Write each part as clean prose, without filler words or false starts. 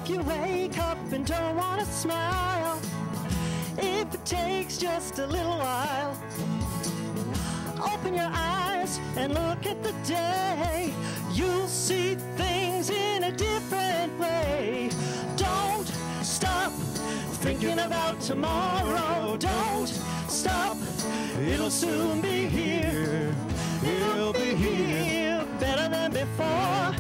If you wake up and don't want to smile, if it takes just a little while, open your eyes and look at the day. You'll see things in a different way. Don't stop thinking about tomorrow. Don't stop, it'll soon be here. It'll be here, better than before.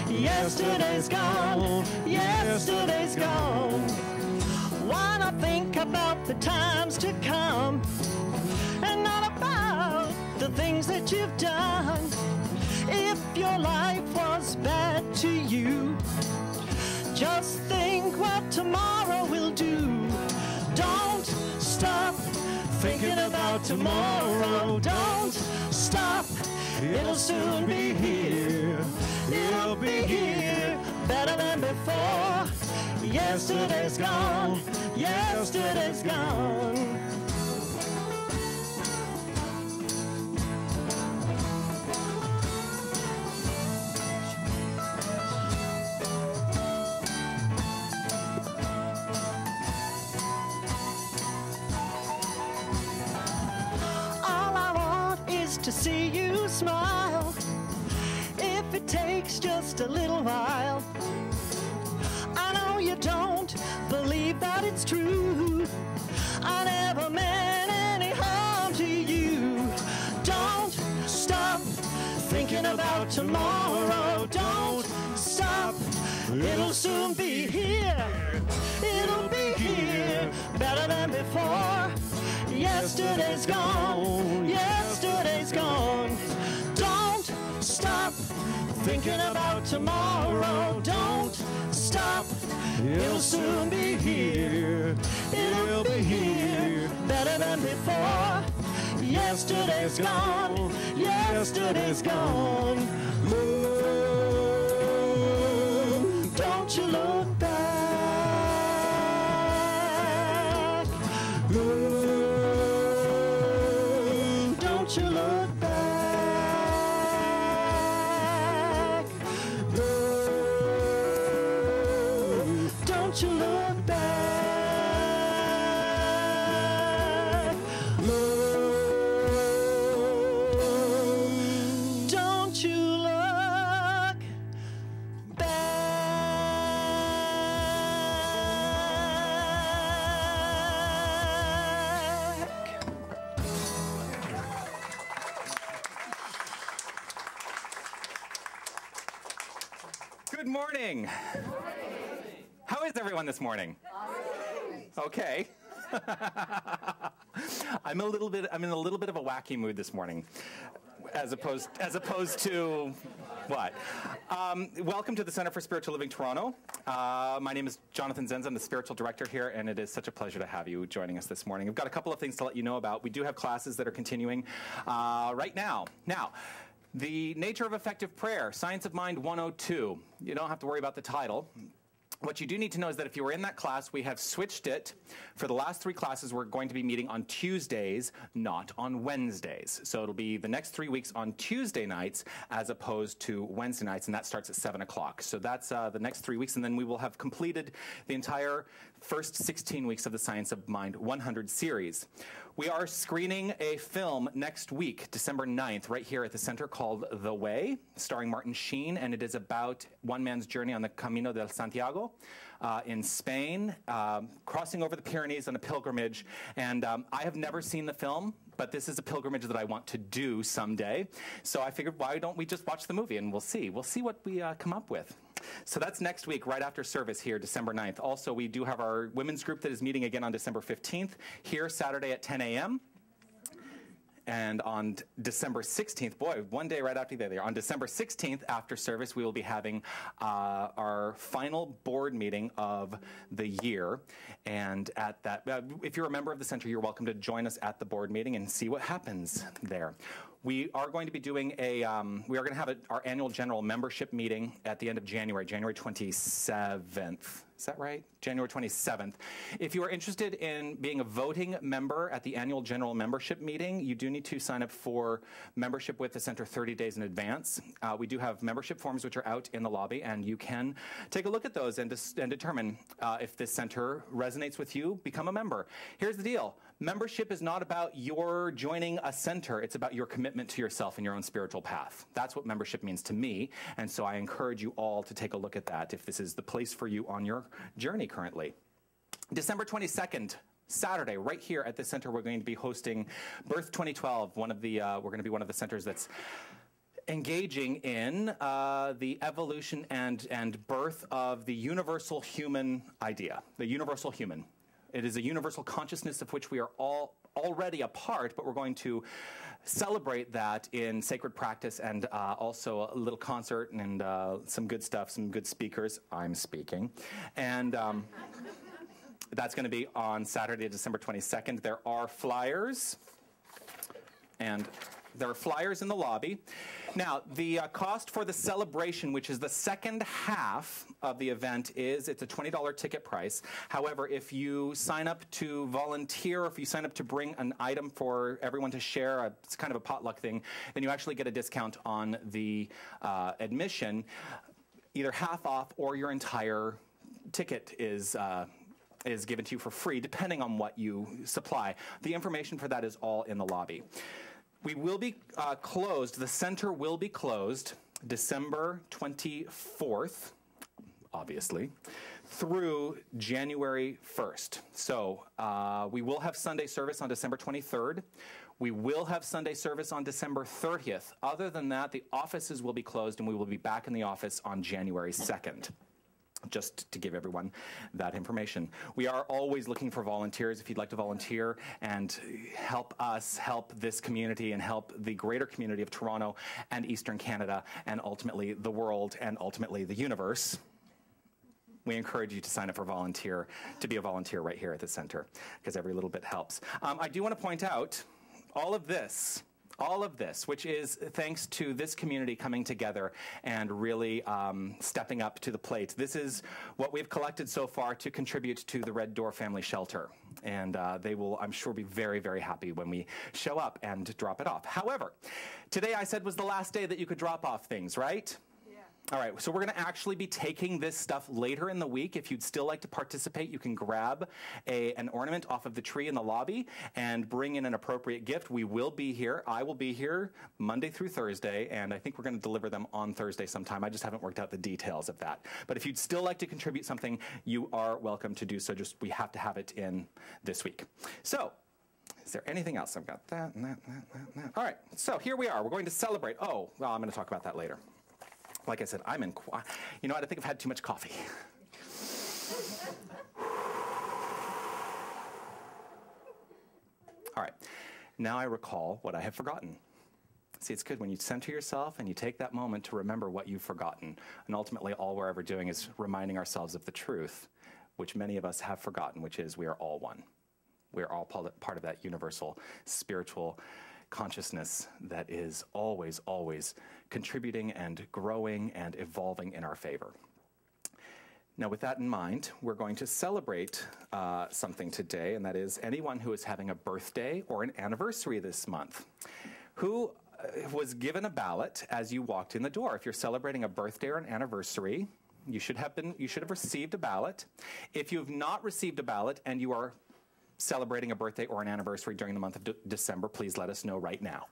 Yesterday's gone, yesterday's gone. Why not think about the times to come and not about the things that you've done? If your life was bad to you, just think what tomorrow will do. Don't stop thinking about tomorrow. Don't stop, it'll soon be here. It'll be here, better than before. Yesterday's gone, yesterday's gone. To see you smile, if it takes just a little while. I know you don't believe that it's true. I never meant any harm to you. Don't stop thinking about tomorrow. Don't stop, it'll soon be here. It'll be here, better than before. Yesterday's gone, yesterday's gone. Don't stop thinking about tomorrow. Don't stop, it'll soon be here. It'll be here, better than before. Yesterday's gone, yesterday's gone. Ooh, don't you look back. Ooh, don't you look back. Ooh, don't you look back. Ooh, don't you look back. Good morning. How is everyone this morning? Okay. I'm in a little bit of a wacky mood this morning, as opposed to what? Welcome to the Center for Spiritual Living Toronto. My name is Jonathan Zenz. I'm the spiritual director here, and it is such a pleasure to have you joining us this morning. I've got a couple of things to let you know about. We do have classes that are continuing right now. Now, the Nature of Effective Prayer, Science of Mind 102. You don't have to worry about the title. What you do need to know is that if you were in that class, we have switched it. For the last 3 classes, we're going to be meeting on Tuesdays, not on Wednesdays. So it'll be the next 3 weeks on Tuesday nights as opposed to Wednesday nights, and that starts at 7 o'clock. So that's the next 3 weeks, and then we will have completed the entire first 16 weeks of the Science of Mind 100 series. We are screening a film next week, December 9th, right here at the center called The Way, starring Martin Sheen, and it is about one man's journey on the Camino de Santiago in Spain, crossing over the Pyrenees on a pilgrimage. And I have never seen the film, but this is a pilgrimage that I want to do someday. So I figured, why don't we just watch the movie and we'll see. We'll see what we come up with. So that's next week, right after service here, December 9th. Also, we do have our women's group that is meeting again on December 15th, here Saturday at 10 a.m. And on December 16th, boy, one day right after there, on December 16th, after service, we will be having our final board meeting of the year. And at that, if you're a member of the center, you're welcome to join us at the board meeting and see what happens there. We are going to be doing we are going to have our annual general membership meeting at the end of January, January 27th. Is that right? January 27th. If you are interested in being a voting member at the annual general membership meeting, you do need to sign up for membership with the center 30 days in advance. We do have membership forms which are out in the lobby, and you can take a look at those and determine if this center resonates with you, become a member. Here's the deal. Membership is not about your joining a center. It's about your commitment to yourself and your own spiritual path. That's what membership means to me, and so I encourage you all to take a look at that if this is the place for you on your journey currently. December 22nd, Saturday, right here at the center, we're going to be hosting Birth 2012. We're going to be one of the centers that's engaging in the evolution and birth of the universal human idea, the universal human. It is a universal consciousness of which we are all already a part, but we're going to celebrate that in sacred practice and also a little concert and some good stuff, some good speakers. I'm speaking. And that's going to be on Saturday, December 22nd. There are flyers, and there are flyers in the lobby. Now, the cost for the celebration, which is the second half of the event, it's a $20 ticket price. However, if you sign up to volunteer, if you sign up to bring an item for everyone to share, it's kind of a potluck thing, then you actually get a discount on the admission, either half off or your entire ticket is given to you for free, depending on what you supply. The information for that is all in the lobby. We will be closed, the center will be closed December 24th, obviously, through January 1st. So we will have Sunday service on December 23rd. We will have Sunday service on December 30th. Other than that, the offices will be closed, and we will be back in the office on January 2nd. Just to give everyone that information. We are always looking for volunteers if you'd like to volunteer and help us help this community and help the greater community of Toronto and Eastern Canada and ultimately the world and ultimately the universe. We encourage you to sign up for to be a volunteer right here at the center, because every little bit helps. I do want to point out all of this, which is thanks to this community coming together and really stepping up to the plate. This is what we've collected so far to contribute to the Red Door Family Shelter. And they will, I'm sure, be very, very happy when we show up and drop it off. However, today I said was the last day that you could drop off things, right? All right, so we're going to actually be taking this stuff later in the week. If you'd still like to participate, you can grab an ornament off of the tree in the lobby and bring in an appropriate gift. We will be here. I will be here Monday through Thursday, and I think we're going to deliver them on Thursday sometime. I just haven't worked out the details of that. But if you'd still like to contribute something, you are welcome to do so. Just we have to have it in this week. So, is there anything else? I've got that and that. All right, so here we are. We're going to celebrate. Oh, well, I'm going to talk about that later. Like I said, you know what, I think I've had too much coffee. All right, now I recall what I have forgotten. See, it's good when you center yourself and you take that moment to remember what you've forgotten. And ultimately, all we're ever doing is reminding ourselves of the truth, which many of us have forgotten, which is we are all one. We are all part of that universal spiritual consciousness that is always, always contributing and growing and evolving in our favor. Now, with that in mind, we're going to celebrate something today, and that is anyone who is having a birthday or an anniversary this month, who was given a ballot as you walked in the door. If you're celebrating a birthday or an anniversary, you should have received a ballot. If you've not received a ballot and you are celebrating a birthday or an anniversary during the month of December, please let us know right now.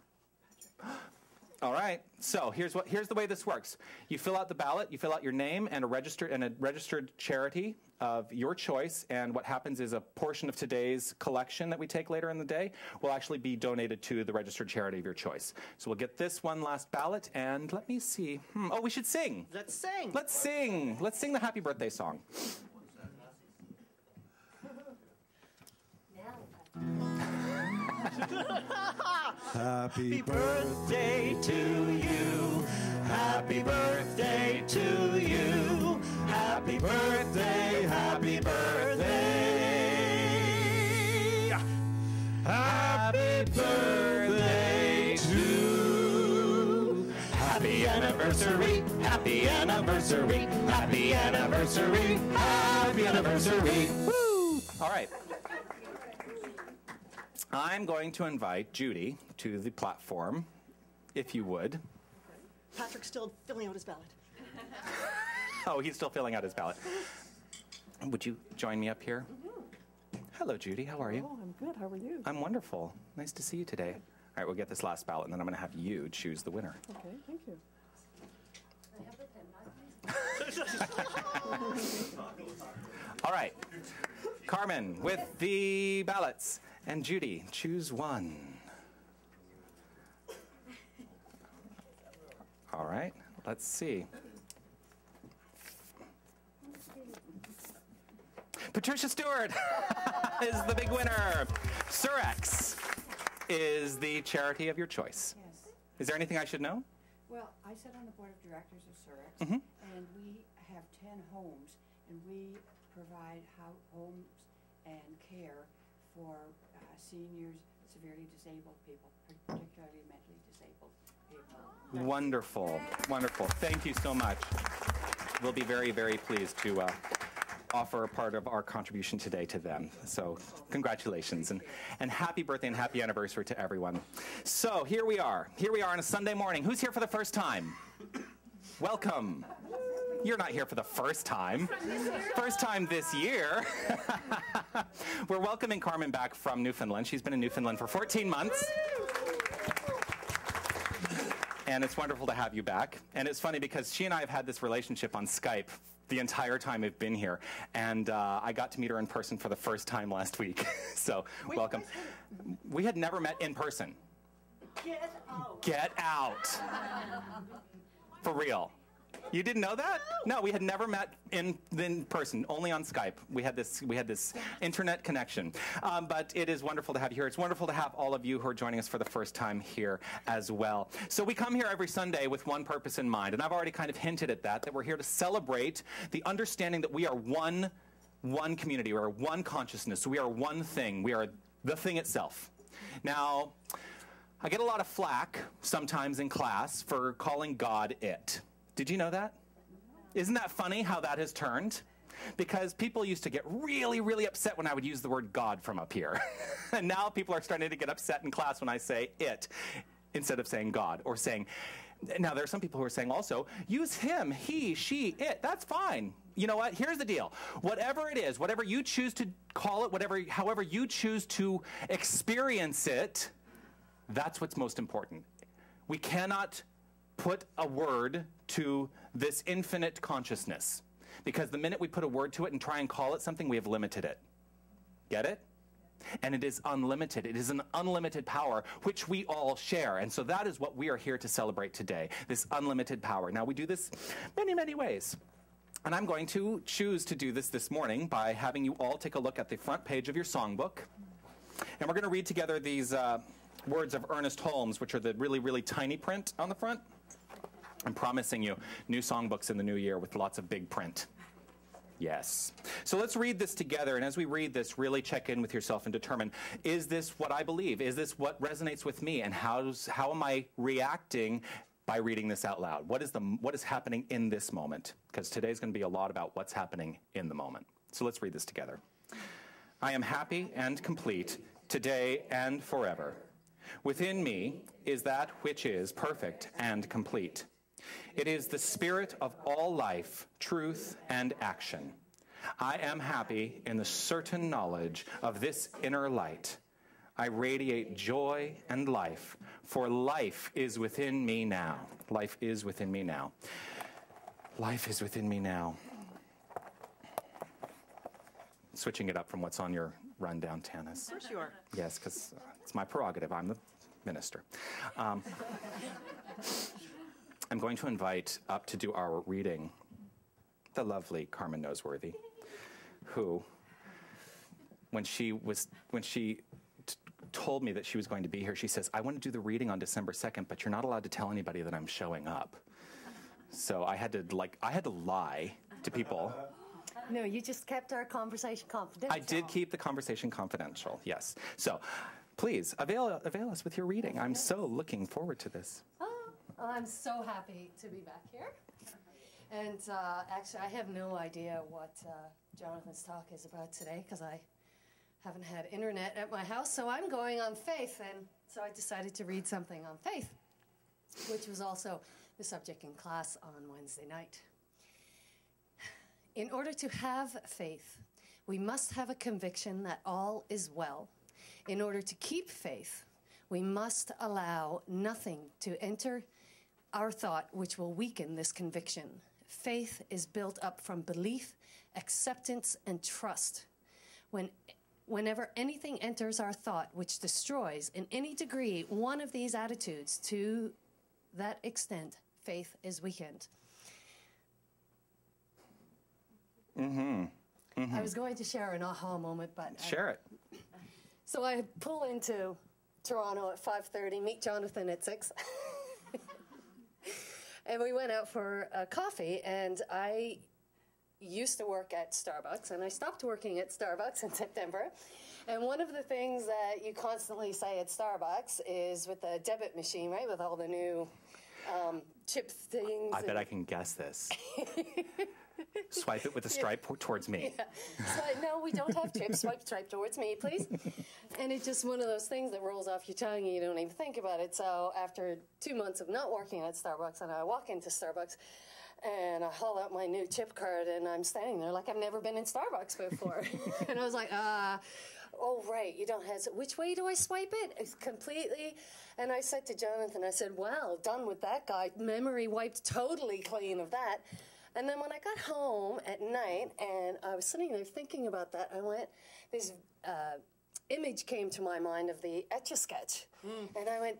All right, so here's the way this works. You fill out the ballot, you fill out your name and a registered charity of your choice, and what happens is a portion of today's collection that we take later in the day will actually be donated to the registered charity of your choice. So we'll get this one last ballot, and let me see. Oh, we should sing. Let's sing. Let's sing. Let's sing the happy birthday song. Happy birthday to you. Happy birthday to you. Happy birthday, happy birthday. Happy birthday to you. Happy anniversary, happy anniversary, happy anniversary. Woo! All right. I'm going to invite Judy to the platform, if you would. Patrick's still filling out his ballot. Oh, he's still filling out his ballot. Would you join me up here? Hello, Judy. How are you? Oh, I'm good. How are you? I'm wonderful. Nice to see you today. All right, we'll get this last ballot, and then I'm going to have you choose the winner. Okay, thank you. All right. Carmen with the ballots. And Judy, choose one. All right, let's see. Patricia Stewart is the big winner. Surex is the charity of your choice. Yes. Is there anything I should know? Well, I sit on the board of directors of Surex, and we have 10 homes, and we provide homes and care for seniors, severely disabled people, particularly mentally disabled people. Wonderful, wonderful. Thank you so much. We'll be very, very pleased to offer a part of our contribution today to them. So congratulations and happy birthday and happy anniversary to everyone. So here we are on a Sunday morning. Who's here for the first time? Welcome. You're not here for the first time. First time this year. We're welcoming Carmen back from Newfoundland. She's been in Newfoundland for 14 months. And it's wonderful to have you back. And it's funny because she and I have had this relationship on Skype the entire time we've been here. And I got to meet her in person for the first time last week. So welcome. We had never met in person. Get out. Get out. For real. You didn't know that? No, we had never met in person, only on Skype. We had this internet connection. But it is wonderful to have you here. It's wonderful to have all of you who are joining us for the first time here as well. So we come here every Sunday with one purpose in mind, and I've already kind of hinted at that we're here to celebrate the understanding that we are one community, we are one consciousness, we are one thing, we are the thing itself. Now, I get a lot of flack sometimes in class for calling God it. Did you know that? Isn't that funny how that has turned? Because people used to get really, really upset when I would use the word God from up here. And now people are starting to get upset in class when I say it instead of saying God or saying, now there are some people who are saying also, use him, he, she, it. That's fine. You know what? Here's the deal. Whatever it is, whatever you choose to call it, however you choose to experience it, that's what's most important. We cannot put a word to this infinite consciousness, because the minute we put a word to it and try and call it something, we have limited it. Get it? And it is unlimited. It is an unlimited power which we all share. And so that is what we are here to celebrate today, this unlimited power. Now we do this many, many ways. And I'm going to choose to do this morning by having you all take a look at the front page of your songbook. And we're going to read together these words of Ernest Holmes, which are the really, really tiny print on the front. I'm promising you new songbooks in the new year with lots of big print. Yes. So let's read this together, and as we read this, really check in with yourself and determine, is this what I believe? Is this what resonates with me? And how am I reacting by reading this out loud? What is happening in this moment? Because today's going to be a lot about what's happening in the moment. So let's read this together. I am happy and complete today and forever. Within me is that which is perfect and complete. It is the spirit of all life, truth, and action. I am happy in the certain knowledge of this inner light. I radiate joy and life, for life is within me now. Life is within me now. Life is within me now. Switching it up from what's on your rundown, Tanis. Of course you are. Yes, because it's my prerogative. I'm the minister. I'm going to invite up to do our reading the lovely Carmen Noseworthy, who, when she told me that she was going to be here, she says, I want to do the reading on December 2nd, but you're not allowed to tell anybody that I'm showing up. So I had to lie to people. No, you just kept our conversation confidential. I did keep the conversation confidential, yes. So please, avail us with your reading. I'm so looking forward to this. Oh, I'm so happy to be back here. And actually, I have no idea what Jonathan's talk is about today because I haven't had internet at my house, so I'm going on faith, and so I decided to read something on faith, which was also the subject in class on Wednesday night. In order to have faith, we must have a conviction that all is well. In order to keep faith, we must allow nothing to enter our thought which will weaken this conviction. Faith is built up from belief, acceptance, and trust. Whenever anything enters our thought which destroys in any degree one of these attitudes, to that extent, faith is weakened. I was going to share an aha moment, but... Share it. So I pull into Toronto at 5:30, meet Jonathan at 6. And we went out for a coffee, and I used to work at Starbucks, and I stopped working at Starbucks in September. And one of the things that you constantly say at Starbucks is with the debit machine, right, with all the new chip things. I bet I can guess this. Swipe it with a stripe towards me. Yeah. So, no, we don't have chips. Swipe towards me, please. And it's just one of those things that rolls off your tongue and you don't even think about it. So after 2 months of not working at Starbucks, and I walk into Starbucks, and I haul out my new chip card, and I'm standing there like I've never been in Starbucks before. And I was like, oh, right, you don't have... Which way do I swipe it? It's completely... And I said to Jonathan, I said, well, done with that guy. Memory wiped totally clean of that. And then when I got home at night, and I was sitting there thinking about that, I went, this image came to my mind of the Etch-a-Sketch. And I went,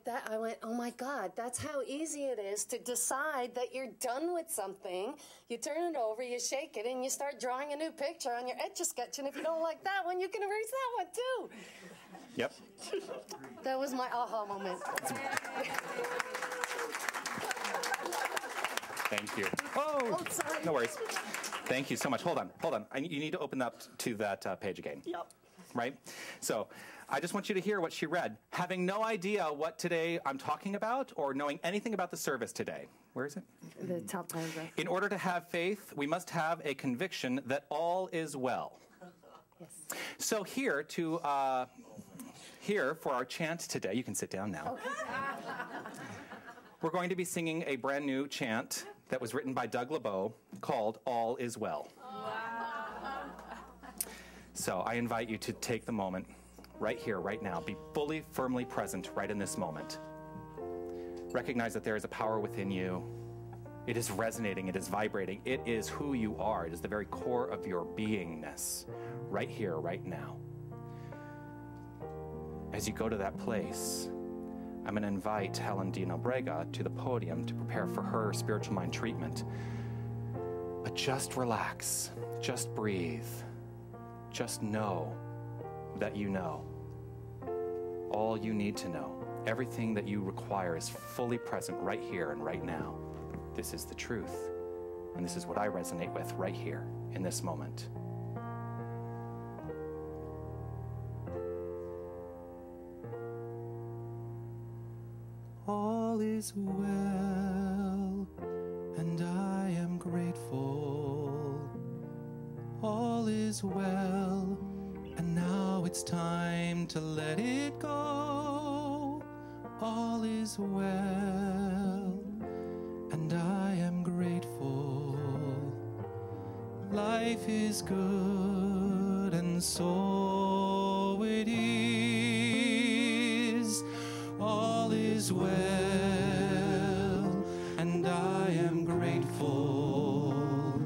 oh my God, that's how easy it is to decide that you're done with something. You turn it over, you shake it, and you start drawing a new picture on your Etch-a-Sketch. And if you don't like that one, you can erase that one too. Yep. That was my aha moment. Thank you. Oh, sorry. No worries. Thank you so much. Hold on. You need to open up to that page again. Yep. Right? So I just want you to hear what she read. Having no idea what today I'm talking about or knowing anything about the service today. Where is it? The top paragraph. In order to have faith, we must have a conviction that all is well. Yes. So here for our chant today, you can sit down now. Okay. We're going to be singing a brand new chant that was written by Doug LeBeau called All Is Well. So I invite you to take the moment right here, right now. Be fully, firmly present right in this moment. Recognize that there is a power within you. It is resonating. It is vibrating. It is who you are. It is the very core of your beingness right here, right now. As you go to that place, I'm going to invite Helen Nobrega to the podium to prepare for her spiritual mind treatment. But just relax. Just breathe. Just know that you know. All you need to know. Everything that you require is fully present right here and right now. This is the truth. And this is what I resonate with right here in this moment. All is well, and I am grateful. All is well, and now it's time to let it go. All is well, and I am grateful. Life is good, and so it is. All is well, and I am grateful.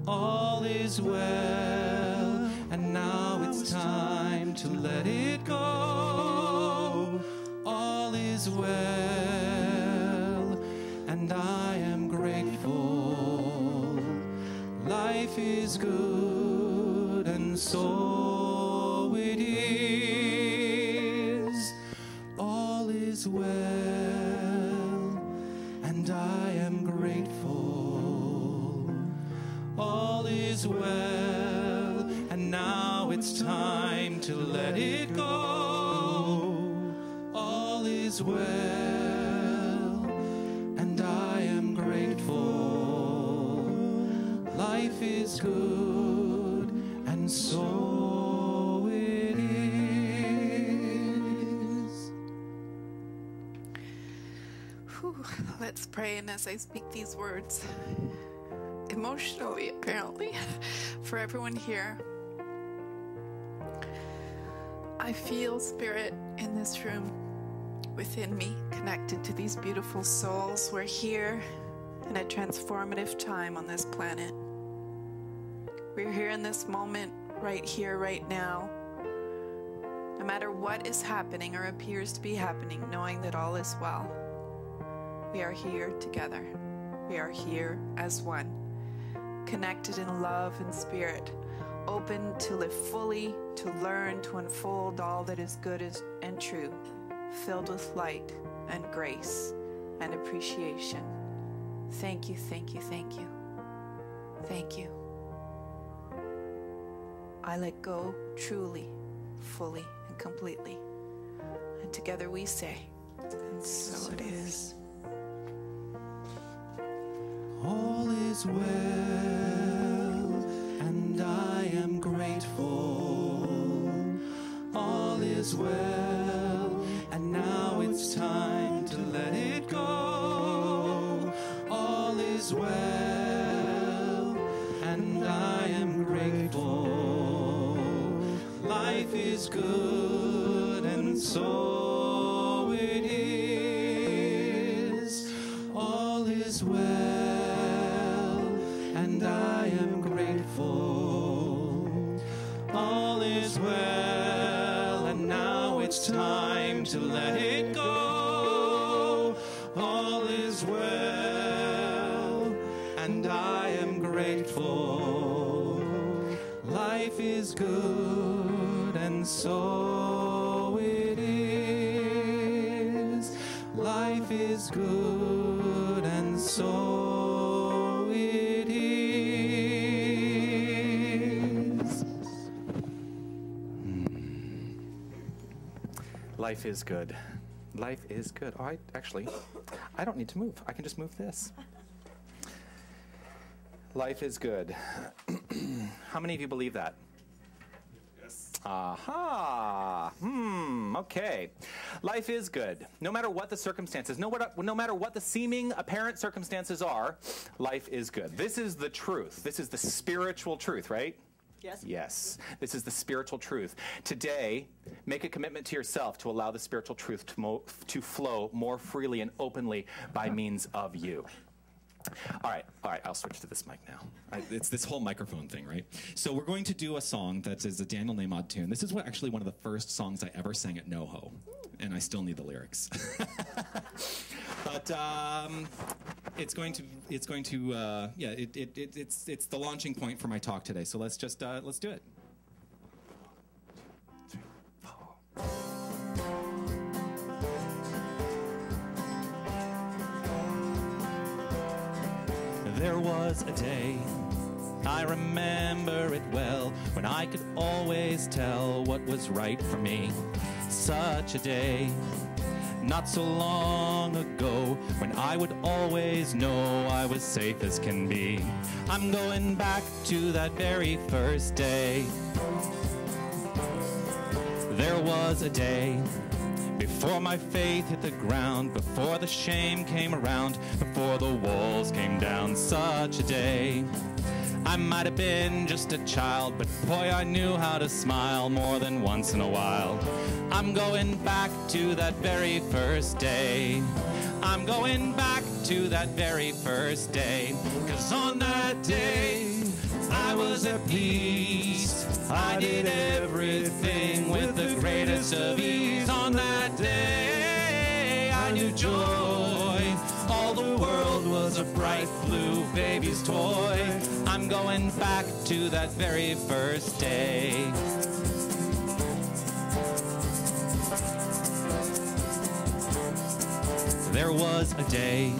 All is well, and now it's time to let it go. All is well, and I am grateful. Life is good, and so it is. All is well, and I am grateful. All is well, and now it's time to let it go. All is well, and I am grateful. Life is good, and so it is. Whew, let's pray, and as I speak these words, emotionally, apparently, for everyone here, I feel Spirit in this room within me, connected to these beautiful souls. We're here in a transformative time on this planet. We're here in this moment, right here, right now. No matter what is happening or appears to be happening, knowing that all is well. We are here together. We are here as one, connected in love and spirit, open to live fully, to learn, to unfold all that is good and true, filled with light and grace and appreciation. Thank you, thank you, thank you. Thank you. I let go truly, fully, and completely. And together we say, and so it is. All is well, and I am grateful. All is well, and now it's time to let it go. All is well, and I am grateful. Life is good, and so it is. All is well, and I am grateful. All is well, and now it's time to let it go. All is well, and I am grateful. Life is good, and so it is. Life is good, and so it is. Life is good. Life is good. Oh, I don't need to move. I can just move this. Life is good. How many of you believe that? Yes. Aha. Okay. Life is good. No matter what the circumstances, no matter what the seeming apparent circumstances are, life is good. This is the truth. This is the spiritual truth, right? Yes. Yes. This is the spiritual truth. Today, make a commitment to yourself to allow the spiritual truth to flow more freely and openly by means of you. All right, I'll switch to this mic now. It's this whole microphone thing, right? So we're going to do a song that is a Daniel Nahmod tune. This is actually one of the first songs I ever sang at NoHo, and I still need the lyrics. But it's the launching point for my talk today. So let's do it. There was a day, I remember it well, when I could always tell what was right for me. Such a day, not so long ago, when I would always know I was safe as can be. I'm going back to that very first day. There was a day, before my faith hit the ground, before the shame came around, before the walls came down, such a day. I might have been just a child, but boy, I knew how to smile more than once in a while. I'm going back to that very first day. I'm going back to that very first day. 'Cause on that day, I was at peace. I did everything with the greatest of ease. On that day, I knew joy. All the world was a bright blue baby's toy. I'm going back to that very first day. There was a day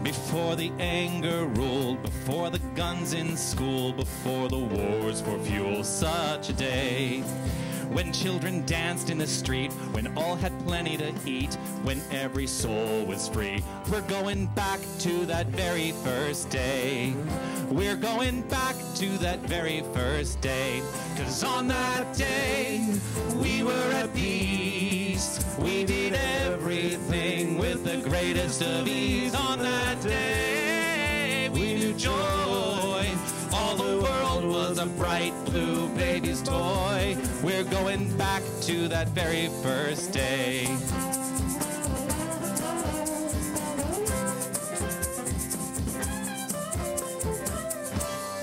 before the anger ruled, before the guns in school, before the wars for fuel, such a day when children danced in the street, when all had plenty to eat, when every soul was free. We're going back to that very first day. We're going back to that very first day. 'Cause on that day, we were at peace. We did everything with the greatest of ease. On that day, we knew joy. All the world was a bright blue baby's toy. We're going back to that very first day.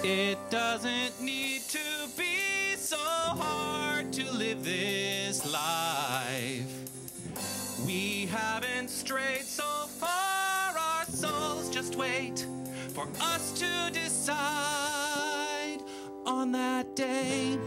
It doesn't need to be so hard to live this life. We haven't strayed so far, our souls just wait for us to decide. On that day,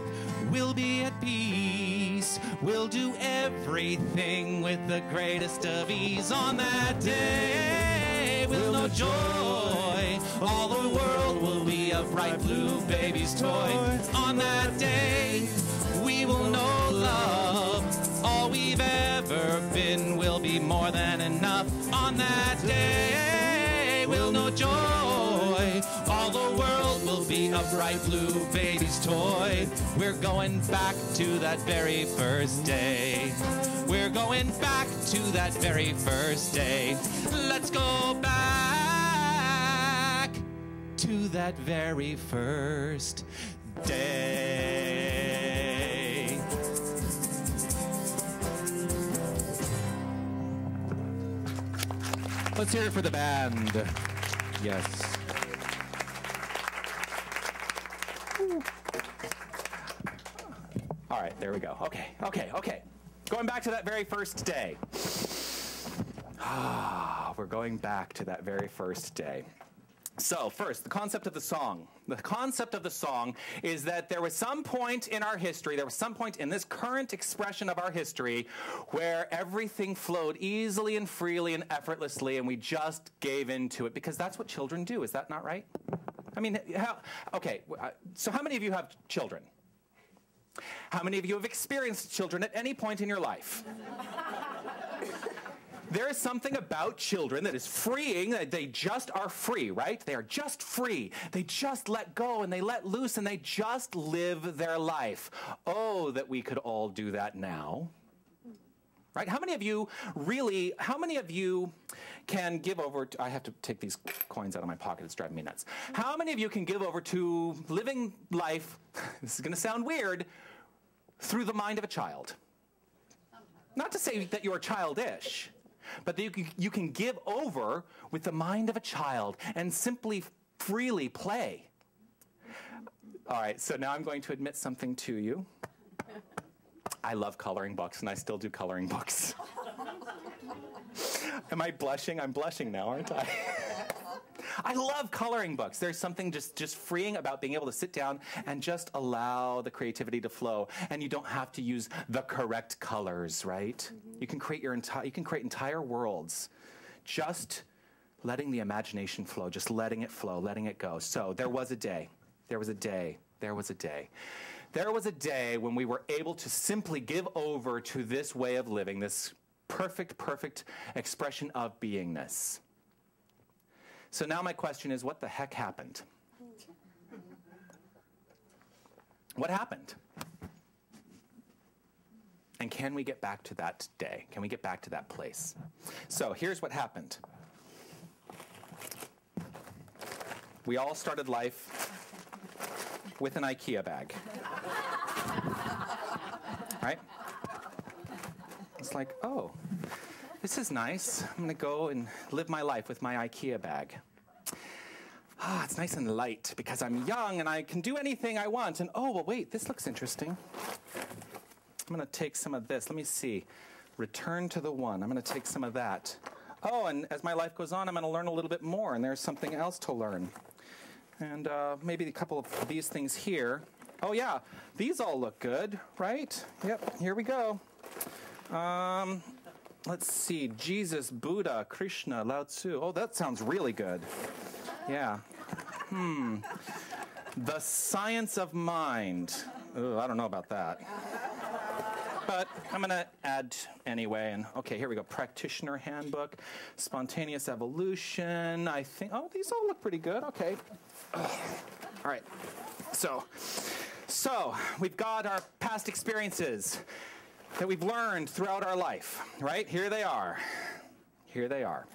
we'll be at peace. We'll do everything with the greatest of ease. On that day, we'll know joy. All the world will be a bright blue baby's toy. On that day, we will know love. All we've ever been will be more than enough. On that day, we'll know joy. All the world will be a bright blue baby's toy. We're going back to that very first day. We're going back to that very first day. Let's go back to that very first day. Let's hear it for the band. Yes. All right, there we go. Okay. Going back to that very first day. We're going back to that very first day. So first, the concept of the song. The concept of the song is that there was some point in our history, there was some point in this current expression of our history where everything flowed easily and freely and effortlessly, and we just gave into it, because that's what children do. Is that not right? I mean, so how many of you have children? How many of you have experienced children at any point in your life? There is something about children that is freeing, that they just are free, right? They are just free. They just let go and they let loose and they just live their life. Oh, that we could all do that now. Right? How many of you can give over to, I have to take these coins out of my pocket, it's driving me nuts. How many of you can give over to living life, this is going to sound weird, through the mind of a child? Not to say that you're childish, but that you can give over with the mind of a child and simply freely play. All right, so now I'm going to admit something to you. I love coloring books, and I still do coloring books. Am I blushing? I'm blushing now, aren't I? I love coloring books. There's something just freeing about being able to sit down and just allow the creativity to flow. And you don't have to use the correct colors, right? Mm-hmm. You can create entire worlds. Just letting the imagination flow, just letting it flow, letting it go. So there was a day. There was a day. There was a day. There was a day when we were able to simply give over to this way of living, this perfect expression of beingness. So now my question is, what the heck happened? What happened? And can we get back to that day? Can we get back to that place? So here's what happened. We all started life with an IKEA bag. Right? It's like, oh, this is nice. I'm going to go and live my life with my IKEA bag. It's nice and light because I'm young and I can do anything I want. And oh, well, wait, this looks interesting. I'm going to take some of this. Let me see. Return to the one. I'm going to take some of that. Oh, and as my life goes on, I'm going to learn a little bit more, and there's something else to learn. And maybe a couple of these things here. Oh, yeah, these all look good, right? Yep, here we go. Let's see, Jesus, Buddha, Krishna, Lao Tzu. Oh, that sounds really good. Yeah. The science of mind. Ooh, I don't know about that. but I'm going to add anyway. And okay, here we go. Practitioner handbook, spontaneous evolution. I think, oh, these all look pretty good. Okay. All right. So we've got our past experiences that we've learned throughout our life, right? Here they are. Here they are.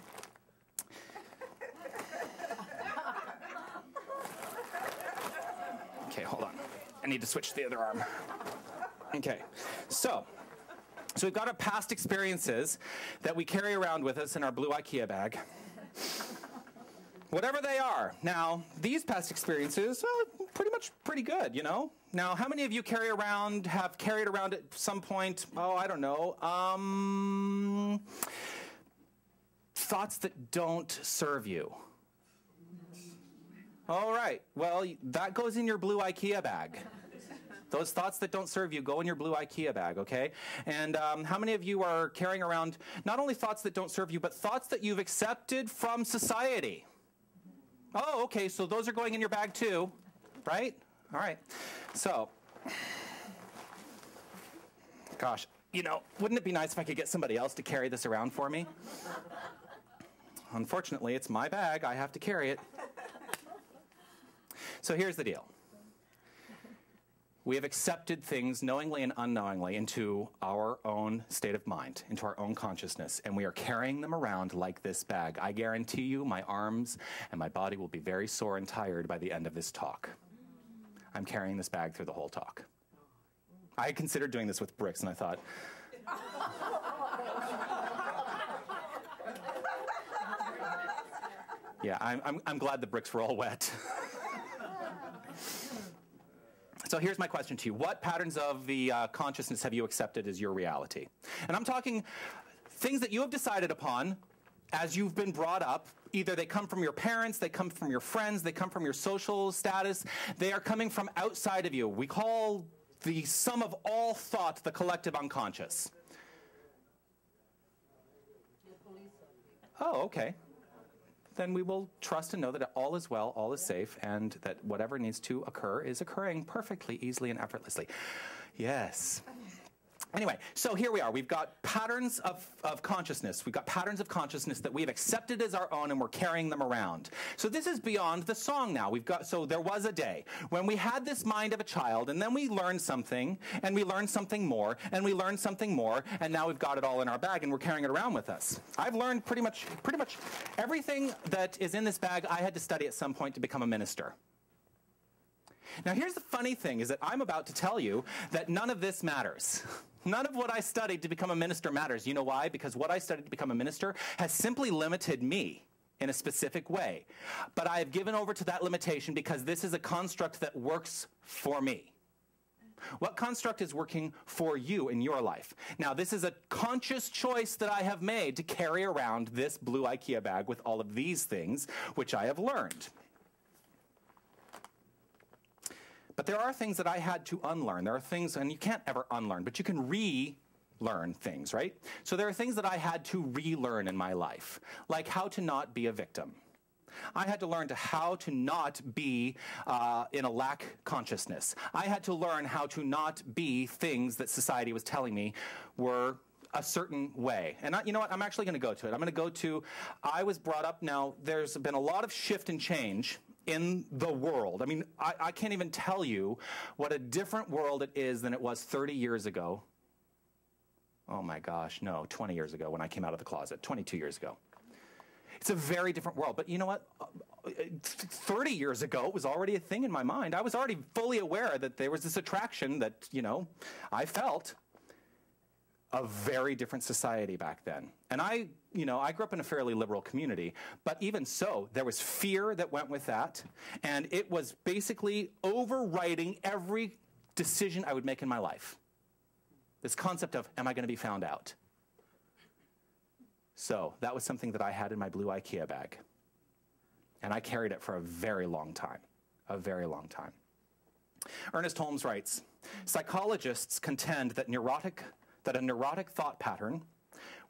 Okay, hold on. I need to switch to the other arm. Okay, so we've got our past experiences that we carry around with us in our blue IKEA bag. Whatever they are. Now, these past experiences are pretty good, you know? Now, how many of you have carried around at some point, oh, I don't know, thoughts that don't serve you? All right, well, that goes in your blue IKEA bag. Those thoughts that don't serve you go in your blue IKEA bag, okay? And how many of you are carrying around not only thoughts that don't serve you, but thoughts that you've accepted from society? Oh, okay, so those are going in your bag too, right? All right. So, gosh, you know, wouldn't it be nice if I could get somebody else to carry this around for me? Unfortunately, it's my bag. I have to carry it. So here's the deal. We have accepted things knowingly and unknowingly into our own state of mind, into our own consciousness, and we are carrying them around like this bag. I guarantee you my arms and my body will be very sore and tired by the end of this talk. I'm carrying this bag through the whole talk. I considered doing this with bricks, and I thought, yeah, I'm glad the bricks were all wet. So here's my question to you. What patterns of the consciousness have you accepted as your reality? And I'm talking things that you have decided upon as you've been brought up. Either they come from your parents, they come from your friends, they come from your social status. They are coming from outside of you. We call the sum of all thought the collective unconscious. Oh, okay. Then we will trust and know that all is well, all is safe, and that whatever needs to occur is occurring perfectly, easily, and effortlessly. Yes. Anyway, so here we are. We've got patterns of consciousness. We've got patterns of consciousness that we've accepted as our own, and we're carrying them around. So this is beyond the song now. So there was a day when we had this mind of a child, and then we learned something, and we learned something more, and we learned something more, and now we've got it all in our bag, and we're carrying it around with us. I've learned pretty much everything that is in this bag. I had to study at some point to become a minister. Now here's the funny thing, is that I'm about to tell you that none of this matters. None of what I studied to become a minister matters. You know why? Because what I studied to become a minister has simply limited me in a specific way. But I have given over to that limitation because this is a construct that works for me. What construct is working for you in your life? Now, this is a conscious choice that I have made to carry around this blue IKEA bag with all of these things, which I have learned. But there are things that I had to unlearn. There are things, and you can't ever unlearn, but you can relearn things, right? So there are things that I had to relearn in my life, like how to not be a victim. I had to learn how to not be in a lack consciousness. I had to learn how to not be things that society was telling me were a certain way. And you know what? I'm actually going to go to it. I'm going to go to, I was brought up, now there's been a lot of shift and change in the world. I mean, I can't even tell you what a different world it is than it was 30 years ago. Oh my gosh, no, 20 years ago when I came out of the closet, 22 years ago. It's a very different world. But you know what? 30 years ago, it was already a thing in my mind. I was already fully aware that there was this attraction that, you know, I felt. A very different society back then. And I grew up in a fairly liberal community, but even so, there was fear that went with that, and it was basically overriding every decision I would make in my life. This concept of, am I going to be found out? So that was something that I had in my blue IKEA bag. And I carried it for a very long time. A very long time. Ernest Holmes writes, psychologists contend that a neurotic thought pattern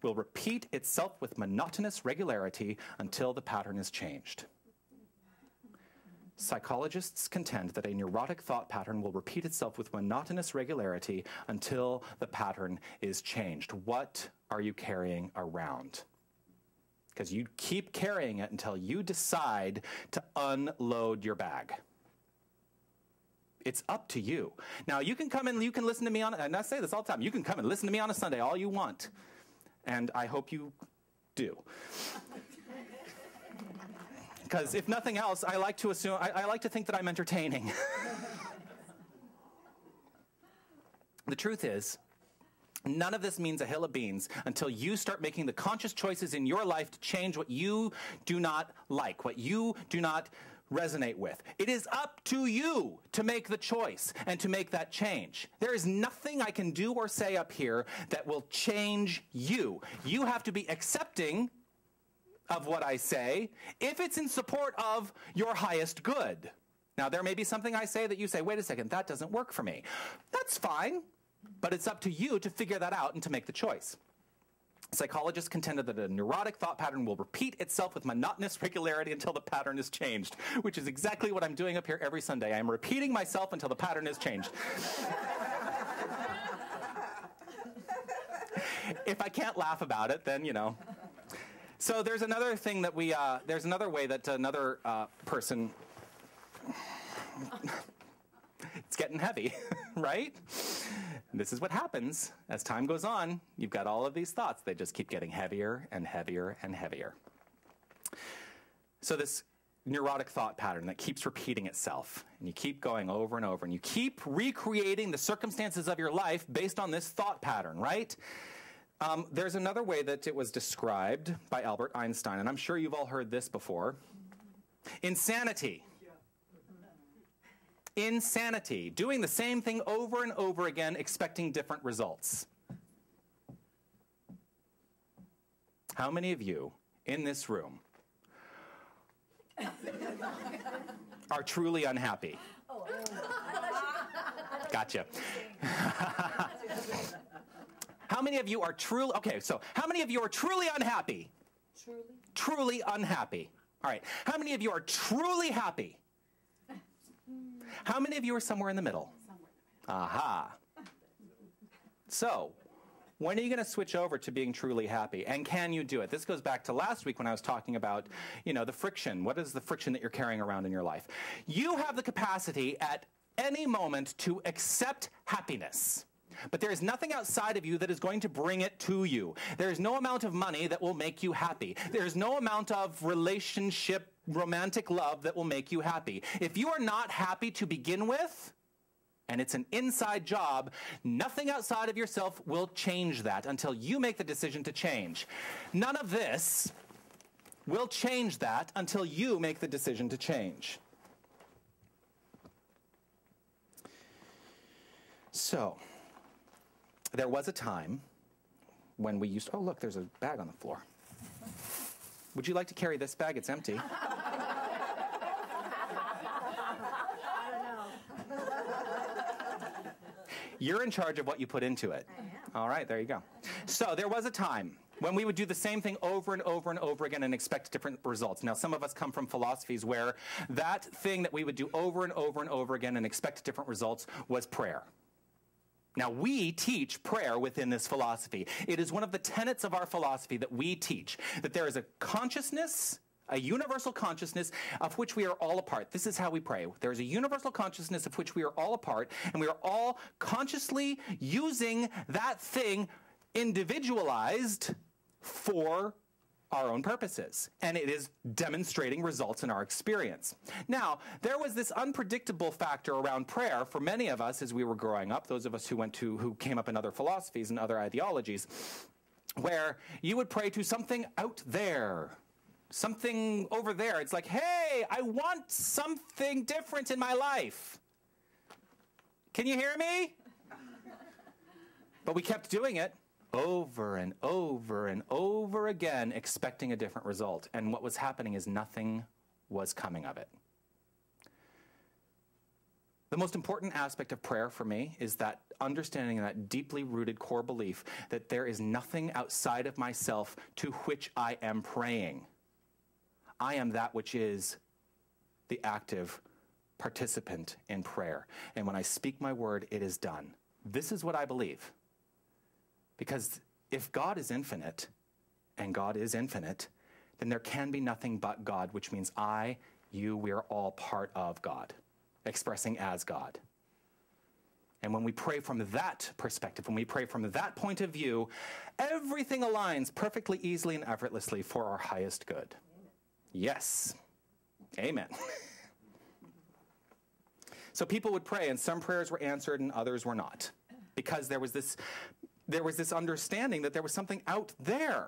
will repeat itself with monotonous regularity until the pattern is changed. Psychologists contend that a neurotic thought pattern will repeat itself with monotonous regularity until the pattern is changed. What are you carrying around? Because you keep carrying it until you decide to unload your bag. It's up to you. Now, you can come and you can listen to me on, and I say this all the time, you can come and listen to me on a Sunday all you want. And I hope you do. Because if nothing else, I like to assume, I like to think that I'm entertaining. The truth is, none of this means a hill of beans until you start making the conscious choices in your life to change what you do not like, what you do not resonate with. It is up to you to make the choice and to make that change. There is nothing I can do or say up here that will change you. You have to be accepting of what I say if it's in support of your highest good. Now, there may be something I say that you say, wait a second, that doesn't work for me. That's fine, but it's up to you to figure that out and to make the choice. Psychologists contended that a neurotic thought pattern will repeat itself with monotonous regularity until the pattern is changed, which is exactly what I'm doing up here every Sunday. I'm repeating myself until the pattern is changed. If I can't laugh about it, then, you know. So there's another thing that there's another way that another person, it's getting heavy, right? This is what happens as time goes on. You've got all of these thoughts. They just keep getting heavier and heavier and heavier. So this neurotic thought pattern that keeps repeating itself, and you keep going over and over, and you keep recreating the circumstances of your life based on this thought pattern, right? There's another way that it was described by Albert Einstein, and I'm sure you've all heard this before. Insanity. Insanity. Doing the same thing over and over again, expecting different results. How many of you in this room are truly unhappy? Gotcha. How many of you are truly, okay, so how many of you are truly unhappy? Truly? Truly unhappy. All right. How many of you are truly happy? How many of you are somewhere in the middle? Aha. So, when are you going to switch over to being truly happy? And can you do it? This goes back to last week when I was talking about, you know, the friction. What is the friction that you're carrying around in your life? You have the capacity at any moment to accept happiness. But there is nothing outside of you that is going to bring it to you. There is no amount of money that will make you happy. There is no amount of relationship, romantic love that will make you happy. If you are not happy to begin with, and it's an inside job, nothing outside of yourself will change that until you make the decision to change. None of this will change that until you make the decision to change. So, there was a time when we used to, oh look, there's a bag on the floor. Would you like to carry this bag? It's empty. You're in charge of what you put into it. All right, there you go. So there was a time when we would do the same thing over and over and over again and expect different results. Now, some of us come from philosophies where that thing that we would do over and over and over again and expect different results was prayer. Now, we teach prayer within this philosophy. It is one of the tenets of our philosophy that we teach, that there is a consciousness, a universal consciousness of which we are all a part. This is how we pray. There is a universal consciousness of which we are all a part, and we are all consciously using that thing individualized for our own purposes, and it is demonstrating results in our experience. Now, there was this unpredictable factor around prayer for many of us as we were growing up, those of us who came up in other philosophies and other ideologies, where you would pray to something out there, something over there. It's like, hey, I want something different in my life. Can you hear me? But we kept doing it over and over and over again, expecting a different result. And what was happening is nothing was coming of it. The most important aspect of prayer for me is that understanding, that deeply rooted core belief that there is nothing outside of myself to which I am praying. I am that which is the active participant in prayer. And when I speak my word, it is done. This is what I believe. Because if God is infinite, and God is infinite, then there can be nothing but God, which means I, you, we are all part of God, expressing as God. And when we pray from that perspective, when we pray from that point of view, everything aligns perfectly, easily, and effortlessly for our highest good. Amen. Yes. Amen. So people would pray, and some prayers were answered and others were not, because there was this understanding that there was something out there.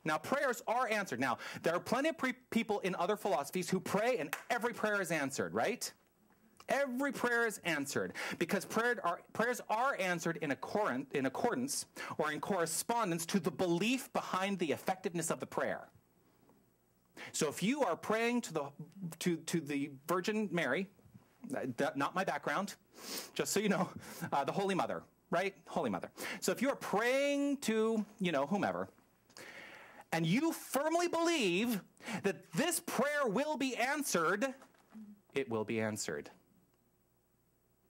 Now, prayers are answered. Now, there are plenty of people in other philosophies who pray and every prayer is answered, right? Every prayer is answered because prayers are answered in accordance or in correspondence to the belief behind the effectiveness of the prayer. So if you are praying to the Virgin Mary, not my background, just so you know, the Holy Mother, right? Holy Mother. So if you are praying to, whomever, and you firmly believe that this prayer will be answered, it will be answered.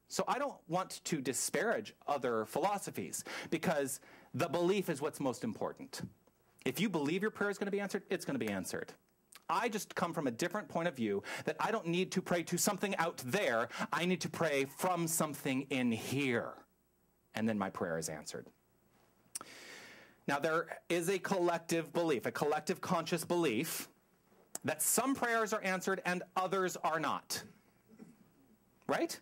So I don't want to disparage other philosophies because the belief is what's most important. If you believe your prayer is going to be answered, it's going to be answered. I just come from a different point of view that I don't need to pray to something out there. I need to pray from something in here. And then my prayer is answered. Now, there is a collective belief, a collective conscious belief that some prayers are answered and others are not. Right?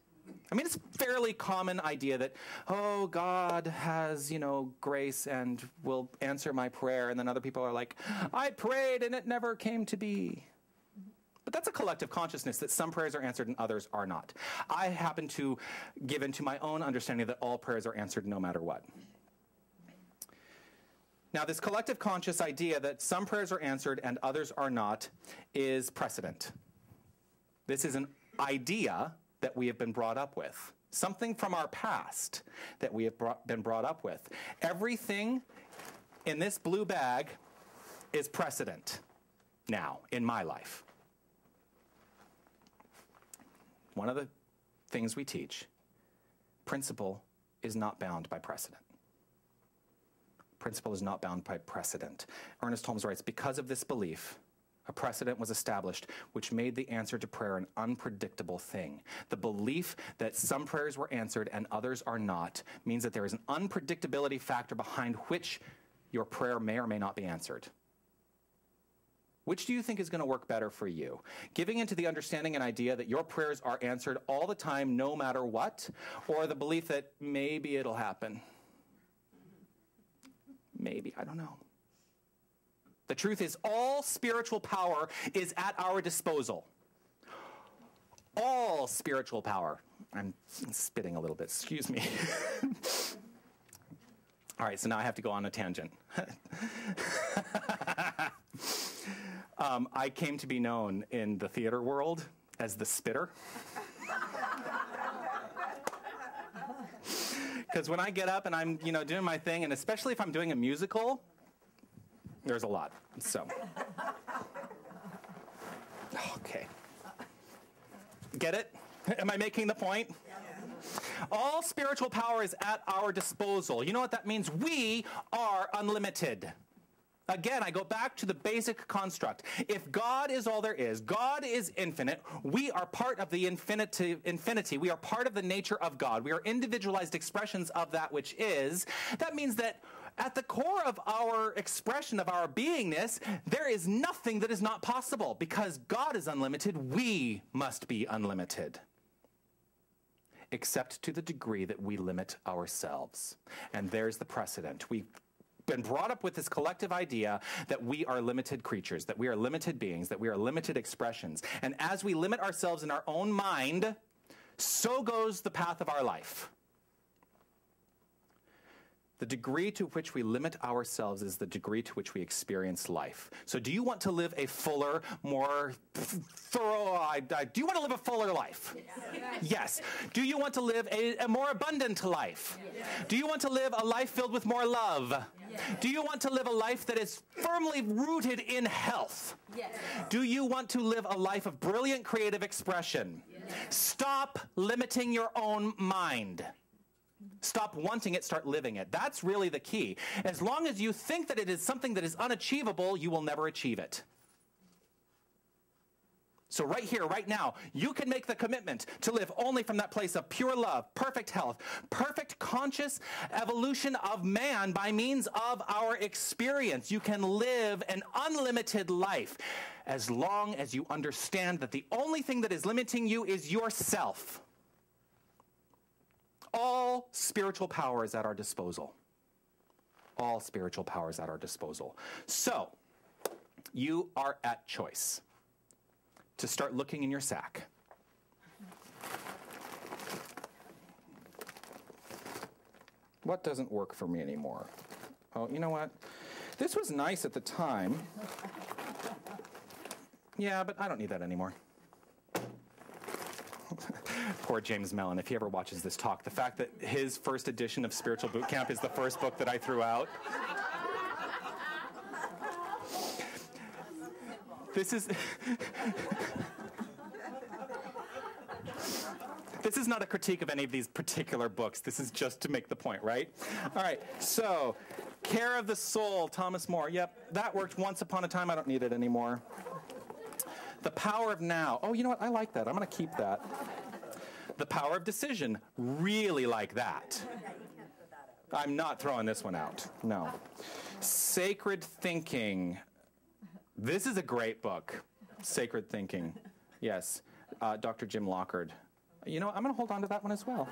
I mean, it's a fairly common idea that, oh, God has, grace and will answer my prayer. And then other people are like, I prayed and it never came to be. But that's a collective consciousness that some prayers are answered and others are not. I happen to give into my own understanding that all prayers are answered no matter what. Now, this collective conscious idea that some prayers are answered and others are not is precedent. This is an idea that we have been brought up with, something from our past that we have been brought up with. Everything in this blue bag is precedent now in my life. One of the things we teach, principle is not bound by precedent. Principle is not bound by precedent. Ernest Holmes writes, because of this belief, a precedent was established which made the answer to prayer an unpredictable thing. The belief that some prayers were answered and others are not means that there is an unpredictability factor behind which your prayer may or may not be answered. Which do you think is going to work better for you? Giving into the understanding and idea that your prayers are answered all the time no matter what, or the belief that maybe it'll happen? Maybe, I don't know. The truth is, all spiritual power is at our disposal. All spiritual power. I'm spitting a little bit, excuse me. All right, so now I have to go on a tangent. I came to be known in the theater world as the spitter. Because when I get up and I'm, doing my thing, and especially if I'm doing a musical, there's a lot. So, okay. Get it? Am I making the point? All spiritual power is at our disposal. You know what that means? We are unlimited. Again, I go back to the basic construct. If God is all there is, God is infinite, we are part of the infinity. We are part of the nature of God. We are individualized expressions of that which is. That means that at the core of our expression of our beingness, there is nothing that is not possible. Because God is unlimited, we must be unlimited. Except to the degree that we limit ourselves. And there's the precedent. We've been brought up with this collective idea that we are limited creatures, that we are limited beings, that we are limited expressions. And as we limit ourselves in our own mind, so goes the path of our life. The degree to which we limit ourselves is the degree to which we experience life. So do you want to live a fuller, more thorough, do you want to live a fuller life? Yes. Do you want to live a more abundant life? Do you want to live a life filled with more love? Do you want to live a life that is firmly rooted in health? Do you want to live a life of brilliant creative expression? Stop limiting your own mind. Stop wanting it, start living it. That's really the key. As long as you think that it is something that is unachievable, you will never achieve it. So right here, right now, you can make the commitment to live only from that place of pure love, perfect health, perfect conscious evolution of man by means of our experience. You can live an unlimited life as long as you understand that the only thing that is limiting you is yourself. All spiritual power is at our disposal. All spiritual power is at our disposal. So, you are at choice to start looking in your sack. What doesn't work for me anymore? Oh, you know what? This was nice at the time. Yeah, but I don't need that anymore. Poor James Mellon, if he ever watches this talk, the fact that his first edition of Spiritual Boot Camp is the first book that I threw out. This is not a critique of any of these particular books. This is just to make the point, right? All right, so Care of the Soul, Thomas More. Yep, that worked once upon a time. I don't need it anymore. The Power of Now. Oh, you know what? I like that. I'm going to keep that. The Power of Decision. Really like that. I'm not throwing this one out. No. Sacred Thinking. This is a great book. Sacred Thinking. Yes. Dr. Jim Lockard. You know, I'm going to hold on to that one as well.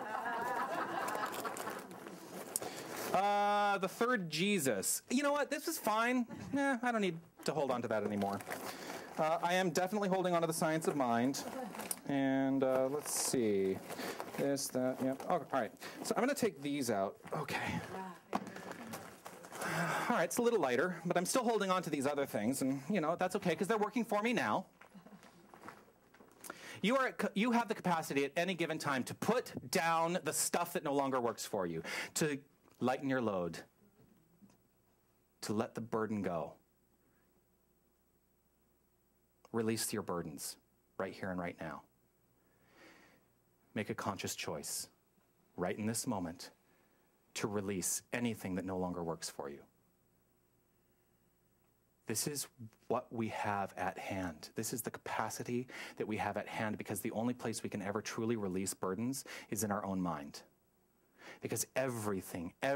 The Third Jesus. You know what? This is fine. Nah, I don't need to hold on to that anymore. I am definitely holding on to The Science of Mind. And let's see. This, that, yep. Oh, all right. So I'm going to take these out. Okay. All right, it's a little lighter, but I'm still holding on to these other things. And, you know, that's okay because they're working for me now. You have the capacity at any given time to put down the stuff that no longer works for you, to lighten your load, to let the burden go. Release your burdens right here and right now. Make a conscious choice right in this moment to release anything that no longer works for you. This is what we have at hand. This is the capacity that we have at hand because the only place we can ever truly release burdens is in our own mind. Because everything, I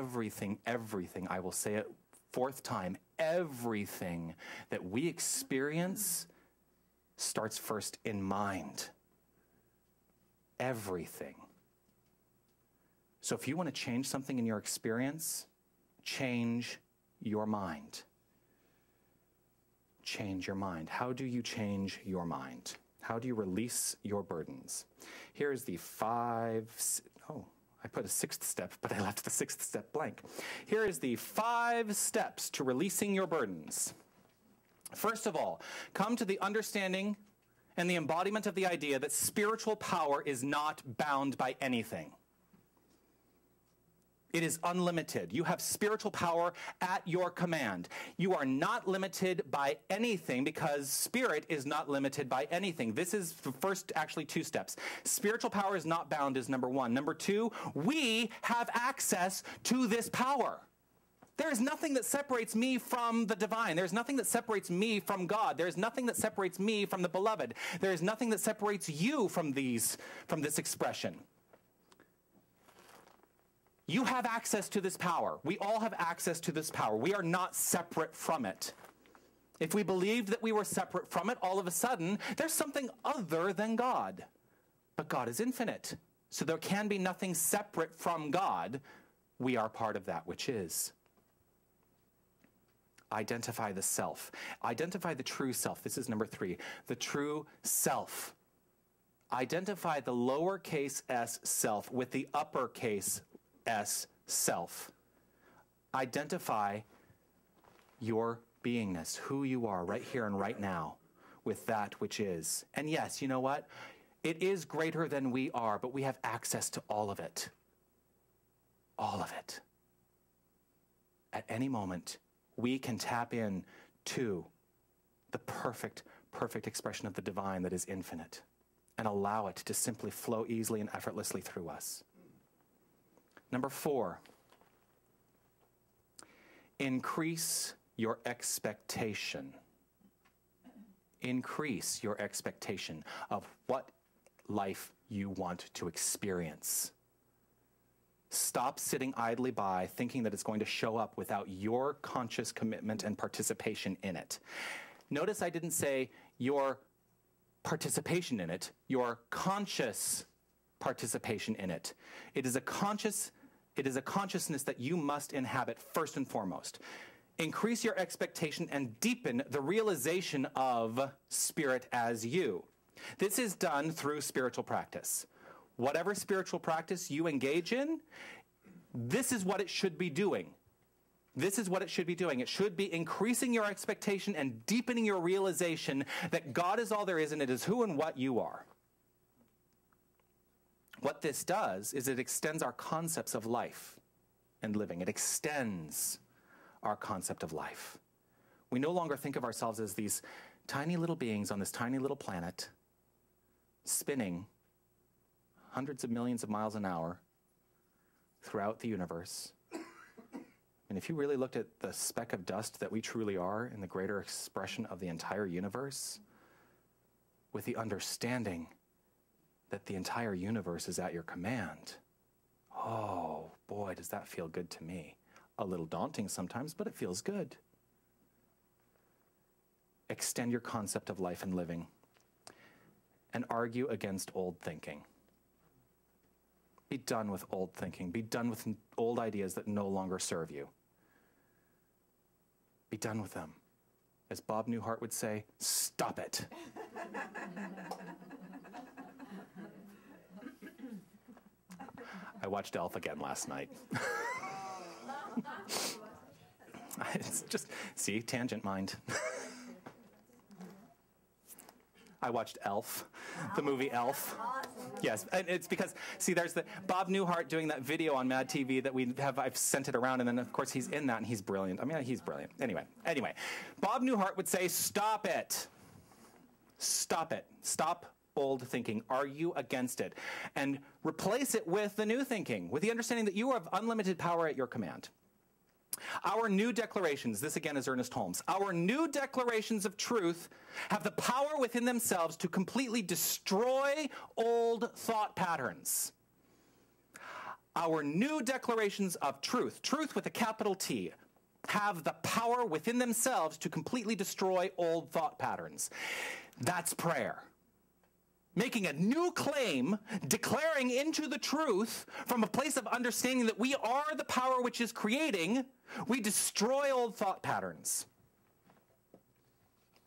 will say it fourth time, everything that we experience starts first in mind. Everything. So if you want to change something in your experience, change your mind. Change your mind. How do you change your mind? How do you release your burdens? Here's the I put a sixth step, but I left the sixth step blank. Here is the 5 steps to releasing your burdens. First of all, come to the understanding and the embodiment of the idea that spiritual power is not bound by anything. It is unlimited. You have spiritual power at your command. You are not limited by anything because spirit is not limited by anything. This is the first, actually 2 steps. Spiritual power is not bound is number 1. Number 2, we have access to this power. There is nothing that separates me from the divine. There's nothing that separates me from God. There's nothing that separates me from the beloved. There is nothing that separates you from this expression. You have access to this power. We all have access to this power. We are not separate from it. If we believed that we were separate from it, all of a sudden, there's something other than God. But God is infinite. So there can be nothing separate from God. We are part of that which is. Identify the self. Identify the true self. This is number 3. The true self. Identify the lowercase s self with the uppercase S self. identify your beingness, who you are right here and right now, with that which is. And yes, you know what? It is greater than we are, but we have access to all of it. All of it. At any moment, we can tap in to the perfect expression of the divine that is infinite and allow it to simply flow easily and effortlessly through us. Number 4, increase your expectation. Increase your expectation of what life you want to experience. Stop sitting idly by thinking that it's going to show up without your conscious commitment and participation in it. Notice I didn't say your participation in it, your conscious participation in it. It is a consciousness that you must inhabit first and foremost. Increase your expectation and deepen the realization of spirit as you. This is done through spiritual practice. Whatever spiritual practice you engage in, this is what it should be doing. This is what it should be doing. It should be increasing your expectation and deepening your realization that God is all there is and it is who and what you are. What this does is it extends our concepts of life and living. It extends our concept of life. We no longer think of ourselves as these tiny little beings on this tiny little planet, spinning hundreds of millions of miles an hour throughout the universe. And if you really looked at the speck of dust that we truly are in the greater expression of the entire universe, with the understanding that the entire universe is at your command, oh boy, does that feel good to me. A little daunting sometimes, but it feels good. Extend your concept of life and living and argue against old thinking. Be done with old thinking. Be done with old ideas that no longer serve you. Be done with them. As Bob Newhart would say, stop it. I watched Elf again last night. It's just, see, tangent mind. I watched Elf, the movie Elf. Yes, and it's because, see, there's the Bob Newhart doing that video on Mad TV that we have, I've sent it around, and then of course he's in that and he's brilliant. I mean, he's brilliant. Anyway, Bob Newhart would say, stop it. Stop it. Stop old thinking. Argue against it. And replace it with the new thinking, with the understanding that you have unlimited power at your command. Our new declarations, this again is Ernest Holmes, our new declarations of truth have the power within themselves to completely destroy old thought patterns. Our new declarations of truth, truth with a capital T, have the power within themselves to completely destroy old thought patterns. That's prayer. Making a new claim, declaring into the truth from a place of understanding that we are the power which is creating, we destroy old thought patterns.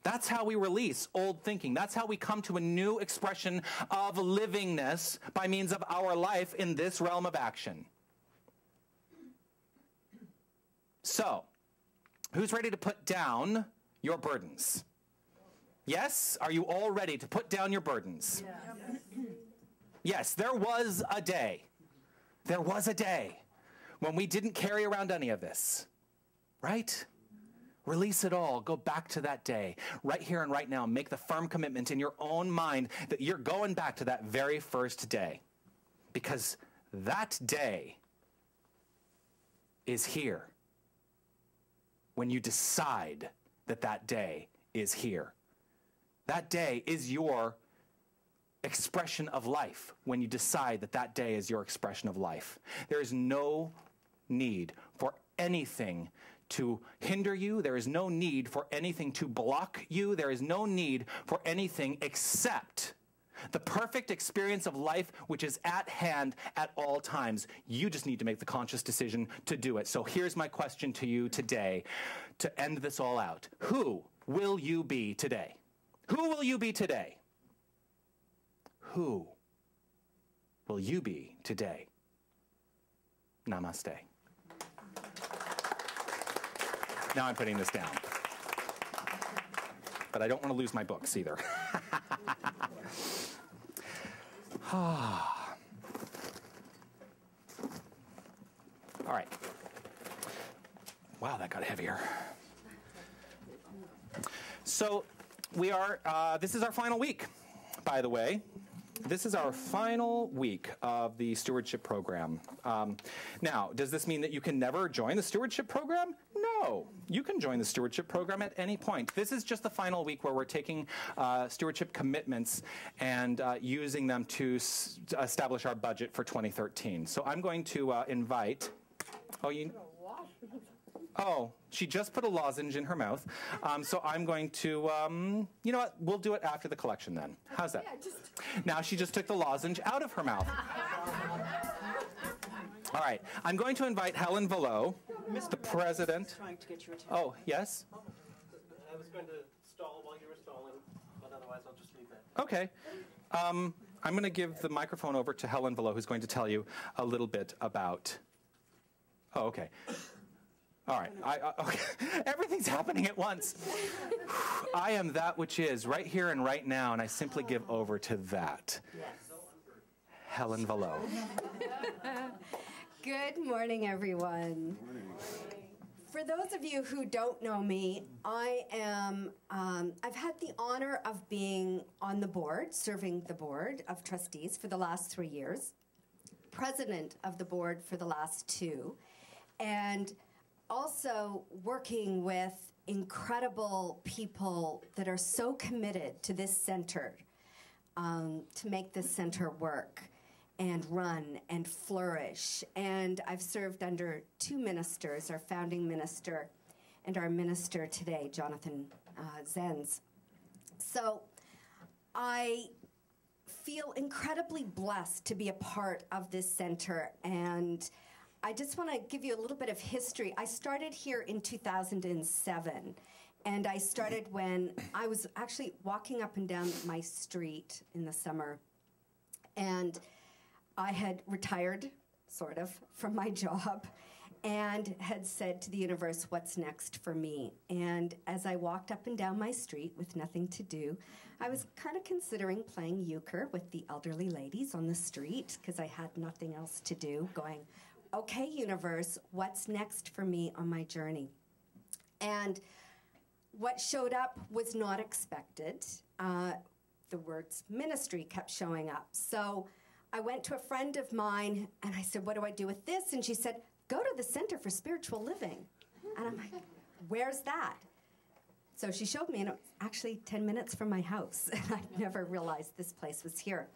That's how we release old thinking. That's how we come to a new expression of livingness by means of our life in this realm of action. So, who's ready to put down your burdens? Yes? Are you all ready to put down your burdens? Yes, there was a day. There was a day when we didn't carry around any of this. Right? Release it all. Go back to that day. Right here and right now. Make the firm commitment in your own mind that you're going back to that very first day. Because that day is here. When you decide that that day is here. That day is your expression of life when you decide that that day is your expression of life. There is no need for anything to hinder you. There is no need for anything to block you. There is no need for anything except the perfect experience of life which is at hand at all times. You just need to make the conscious decision to do it. So here's my question to you today to end this all out. Who will you be today? Who will you be today? Who will you be today? Namaste. Now I'm putting this down. But I don't want to lose my books either. All right. Wow, that got heavier. So we are, this is our final week, by the way. This is our final week of the stewardship program. Now, does this mean that you can never join the stewardship program? No, you can join the stewardship program at any point. This is just the final week where we're taking stewardship commitments and using them to establish our budget for 2013. So I'm going to invite, oh, she just put a lozenge in her mouth. So I'm going to, you know what, we'll do it after the collection then. How's that? Now she just took the lozenge out of her mouth. All right, I'm going to invite Helen Velo, the president. Trying to get your attention. Oh, yes? I was going to stall while you were stalling, but otherwise I'll just leave that. Okay. I'm going to give the microphone over to Helen Velo, who's going to tell you a little bit about... Oh, okay. All right. Okay. Everything's happening at once. I am that which is right here and right now, and I simply give over to that. Yes. Helen Velo. Good morning, everyone. For those of you who don't know me, I am, I've had the honor of being on the board, serving the board of trustees for the last 3 years, president of the board for the last 2, and also working with incredible people that are so committed to this center, to make this center work and run and flourish. And I've served under 2 ministers, our founding minister and our minister today, Jonathan Zenz. So I feel incredibly blessed to be a part of this center, and I just want to give you a little bit of history. I started here in 2007, and I started when I was actually walking up and down my street in the summer, and I had retired, sort of, from my job, and had said to the universe, what's next for me? And as I walked up and down my street with nothing to do, I was kind of considering playing euchre with the elderly ladies on the street, because I had nothing else to do, going, okay, universe, what's next for me on my journey? And what showed up was not expected. The words ministry kept showing up. So I went to a friend of mine, and I said, what do I do with this? And she said, go to the Center for Spiritual Living. And I'm like, where's that? So she showed me, and it was actually 10 minutes from my house. And I never realized this place was here.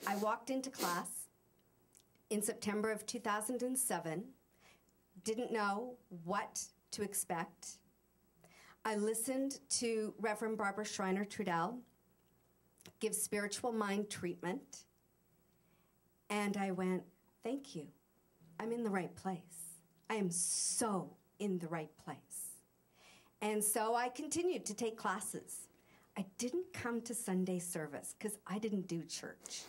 I walked into class in September of 2007, didn't know what to expect. I listened to Reverend Barbara Schreiner-Trudell give spiritual mind treatment, and I went, thank you. I'm in the right place. I am so in the right place. And so I continued to take classes. I didn't come to Sunday service because I didn't do church.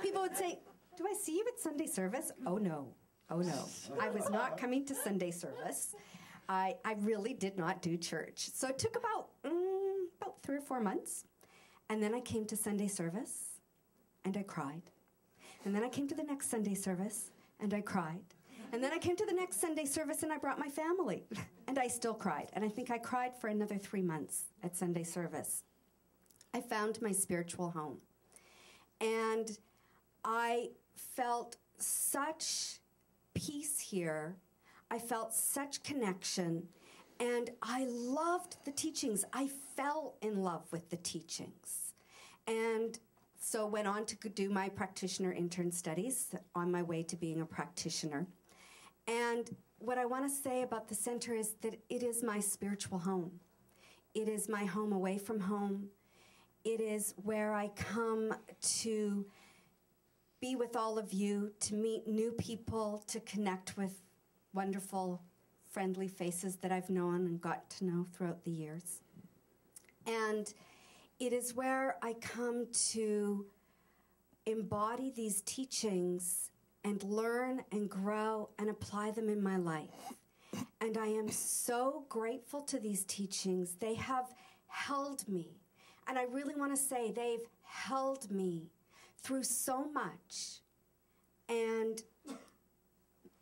People would say, do I see you at Sunday service? Oh, no. Oh, no. I was not coming to Sunday service. I really did not do church. So it took about 3 or 4 months. And then I came to Sunday service, and I cried. And then I came to the next Sunday service, and I cried. And then I came to the next Sunday service, and I brought my family. And I still cried. And I think I cried for another 3 months at Sunday service. I found my spiritual home. And I felt such peace here. I felt such connection. And I loved the teachings. I fell in love with the teachings. And so went on to do my practitioner intern studies on my way to being a practitioner. And what I want to say about the center is that it is my spiritual home. It is my home away from home. It is where I come to be with all of you, to meet new people, to connect with wonderful, friendly faces that I've known and got to know throughout the years. And it is where I come to embody these teachings and learn and grow and apply them in my life. And I am so grateful to these teachings. They have held me. And I really want to say they've held me through so much and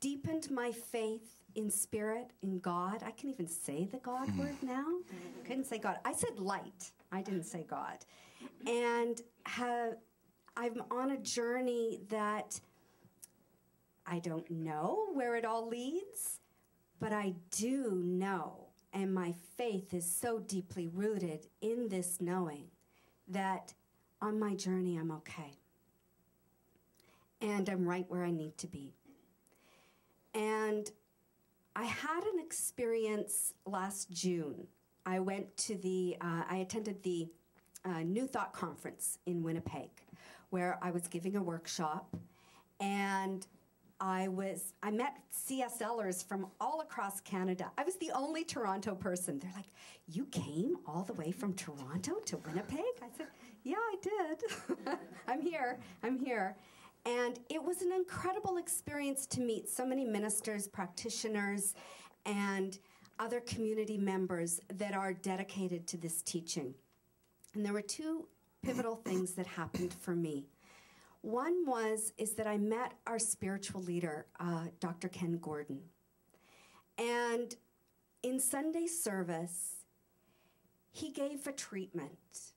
deepened my faith in spirit, in God. I can even say the God word now. Couldn't say God. I said light. I didn't say God. And I'm on a journey that I don't know where it all leads, but I do know, and my faith is so deeply rooted in this knowing that on my journey I'm okay. And I'm right where I need to be. And I had an experience last June. I went to I attended the New Thought Conference in Winnipeg, where I was giving a workshop, and I met CSLers from all across Canada. I was the only Toronto person. They're like, "You came all the way from Toronto to Winnipeg?" I said, "Yeah, I did." I'm here. And it was an incredible experience to meet so many ministers, practitioners, and other community members that are dedicated to this teaching. And there were two pivotal things that happened for me. One is that I met our spiritual leader, Dr. Ken Gordon. And in Sunday service, he gave a treatment.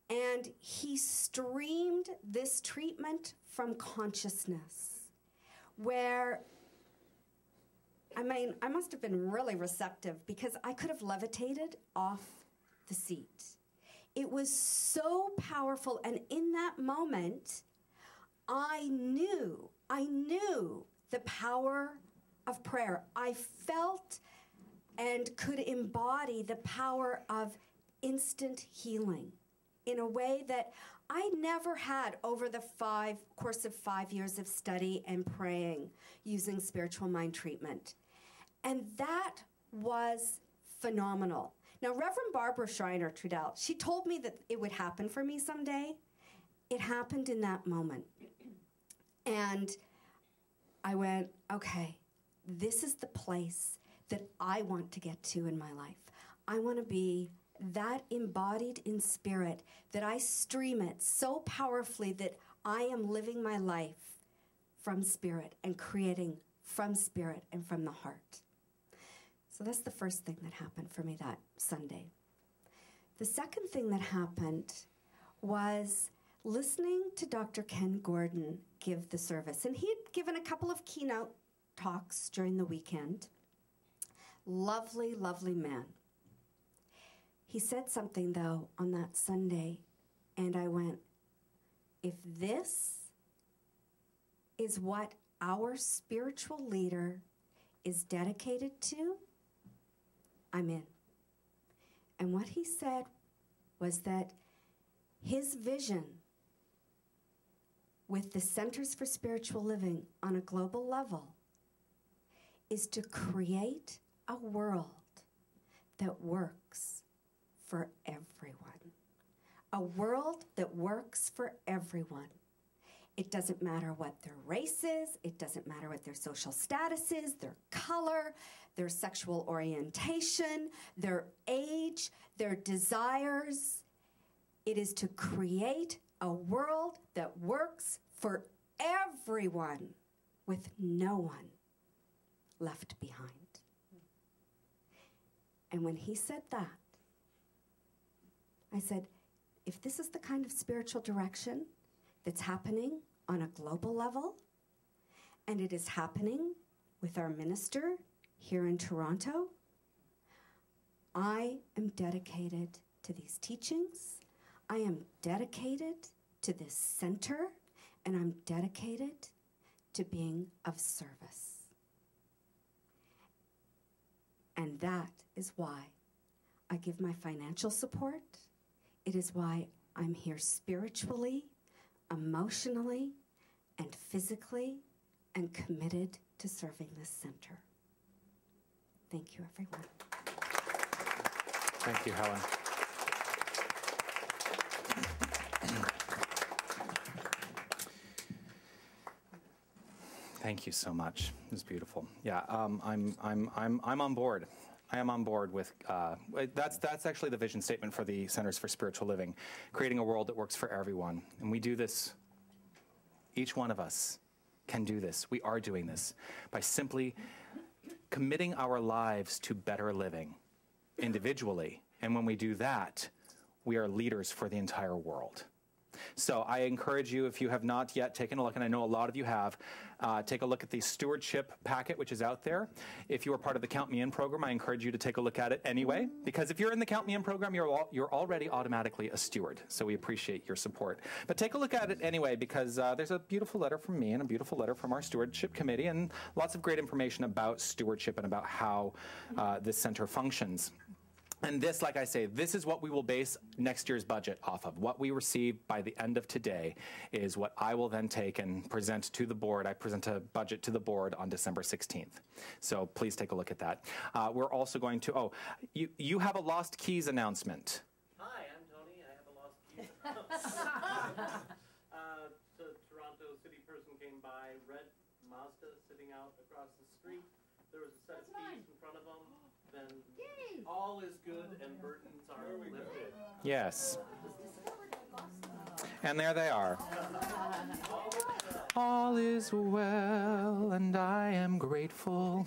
And he streamed this treatment from consciousness, where, I must have been really receptive because I could have levitated off the seat. It was so powerful, and in that moment, I knew the power of prayer. I felt and could embody the power of instant healing in a way that I never had over the course of 5 years of study and praying using spiritual mind treatment. And that was phenomenal. Now, Reverend Barbara Schreiner-Trudell, she told me that it would happen for me someday. It happened in that moment. And I went, okay, this is the place that I want to get to in my life. I want to be that embodied in spirit, that I stream it so powerfully that I am living my life from spirit and creating from spirit and from the heart. So that's the first thing that happened for me that Sunday. The second thing that happened was listening to Dr. Ken Gordon give the service. And he had given a couple of keynote talks during the weekend. Lovely, lovely man. He said something, though, on that Sunday, and I went, if this is what our spiritual leader is dedicated to, I'm in. And what he said was that his vision with the Centers for Spiritual Living on a global level is to create a world that works for everyone. A world that works for everyone. It doesn't matter what their race is, it doesn't matter what their social status is, their color, their sexual orientation, their age, their desires. It is to create a world that works for everyone with no one left behind. And when he said that, I said, if this is the kind of spiritual direction that's happening on a global level, and it is happening with our minister here in Toronto, I am dedicated to these teachings, I am dedicated to this center, and I'm dedicated to being of service. And that is why I give my financial support. It is why I'm here spiritually, emotionally, and physically, and committed to serving this center. Thank you, everyone. Thank you, Helen. Thank you so much. It was beautiful. Yeah, I'm on board. I am on board with, that's actually the vision statement for the Centers for Spiritual Living, creating a world that works for everyone. And we do this, each one of us can do this. We are doing this by simply committing our lives to better living individually. And when we do that, we are leaders for the entire world. So I encourage you, if you have not yet taken a look, and I know a lot of you have, take a look at the stewardship packet, which is out there. If you are part of the Count Me In program, I encourage you to take a look at it anyway, because if you're in the Count Me In program, you're already automatically a steward. So we appreciate your support. But take a look at it anyway, because there's a beautiful letter from me and a beautiful letter from our stewardship committee, and lots of great information about stewardship and about how this center functions. And this, like I say, this is what we will base next year's budget off of. What we receive by the end of today is what I will then take and present to the board. I present a budget to the board on December 16th. So please take a look at that. We're also going to, you have a Lost Keys announcement. Hi, I'm Tony. I have a Lost Keys. The Toronto city person came by, red Mazda sitting out across the street. There was a set of keys in front of them. Then all is good and burdens are lifted. Yes. And there they are. All is well, and I am grateful.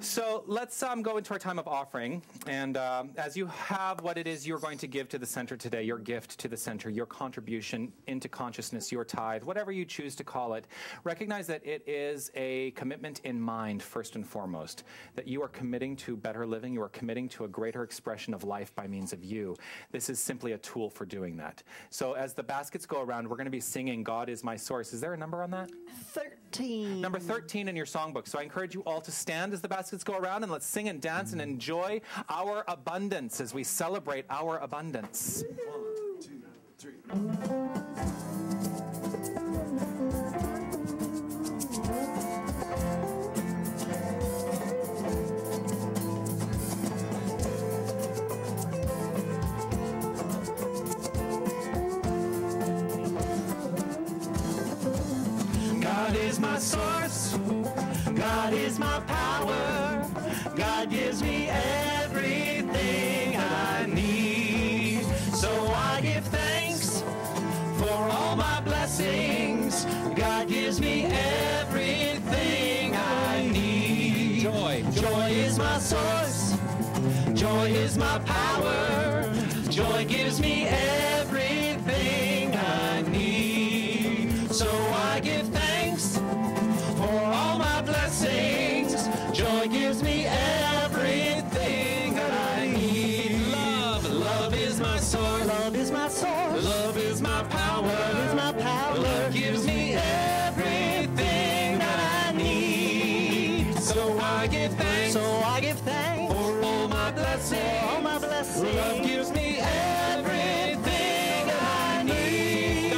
So let's go into our time of offering. And as you have what it is you're going to give to the center today, your gift to the center, your contribution into consciousness, your tithe, whatever you choose to call it, recognize that it is a commitment in mind, first and foremost, that you are committing to better living, you are committing to a greater expression of life by means of you. This is simply a tool for doing that. So as the baskets go around, we're going to be singing God is My Source. Is there a number on that? 13. Number 13 in your songbook. So I encourage you all to stand as the baskets go around, and let's sing and dance and enjoy our abundance as we celebrate our abundance. 1, 2, 3. God is my source. God is my power. God gives me everything I need. So I give thanks for all my blessings. God gives me everything I need. Joy. Joy is my source. Joy is my power. Joy gives me everything I need. So I give thanks for all my blessings. Joy gives me everything that I need. Love is my source. Love is my source. Love is my power. Love is my power. Love gives me everything that I need. So I give thanks. So I give thanks for all my blessings. For all my blessings. Love gives me everything that I need.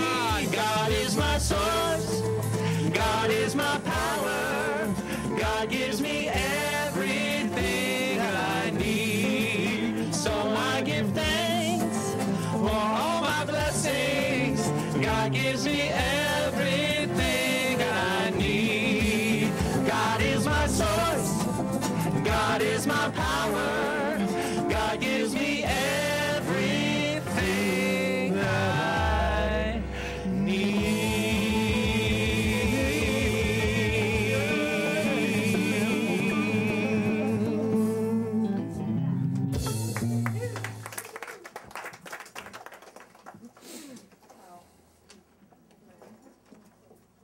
God is my source. God is my power. God gives me everything I need. So I give thanks for all my blessings. God gives me everything I need. God is my source. God is my power. God gives me everything I need.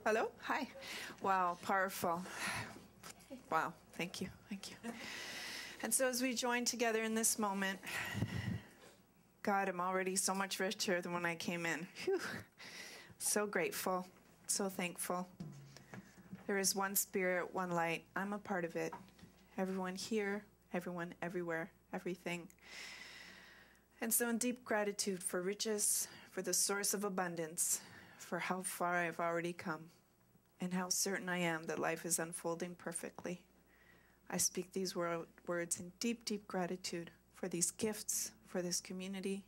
Hello? Hi. Wow, powerful. Wow, thank you, thank you. And so as we join together in this moment, God, I'm already so much richer than when I came in. Whew. So grateful, so thankful. There is one spirit, one light. I'm a part of it. Everyone here, everyone everywhere, everything. And so in deep gratitude for riches, for the source of abundance, for how far I've already come, and how certain I am that life is unfolding perfectly. I speak these words in deep, deep gratitude for these gifts, for this community,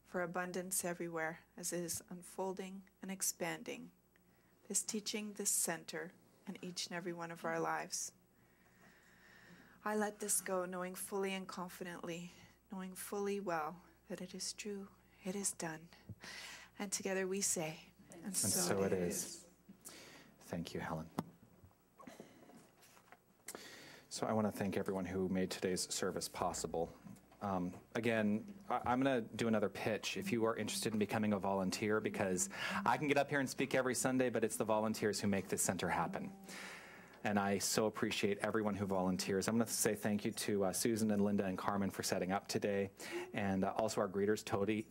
for abundance everywhere as it is unfolding and expanding. is teaching this center in each and every one of our lives. I let this go knowing fully and confidently, knowing fully well that it is true, it is done. And together we say, and so it is. Thank you, Helen. So I want to thank everyone who made today's service possible. Again, I'm going to do another pitch if you are interested in becoming a volunteer, because I can get up here and speak every Sunday, but it's the volunteers who make this center happen. And I so appreciate everyone who volunteers. I'm going to say thank you to Susan and Linda and Carmen for setting up today, and also our greeters, Tony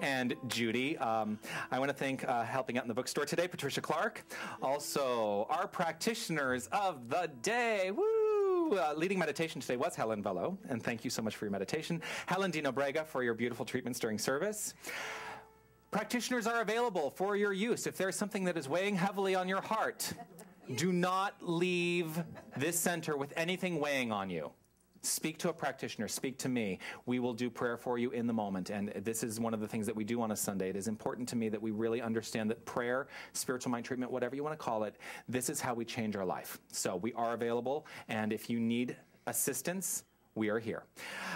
and Judy. I want to thank helping out in the bookstore today, Patricia Clark. Also, our practitioners of the day. Woo! Leading meditation today was Helen Velo, and thank you so much for your meditation. Helen D. Nobrega for your beautiful treatments during service. Practitioners are available for your use. If there's something that is weighing heavily on your heart, do not leave this center with anything weighing on you. Speak to a practitioner, speak to me. We will do prayer for you in the moment. And this is one of the things that we do on a Sunday. It is important to me that we really understand that prayer, spiritual mind treatment, whatever you want to call it, this is how we change our life. So we are available, and if you need assistance, we are here.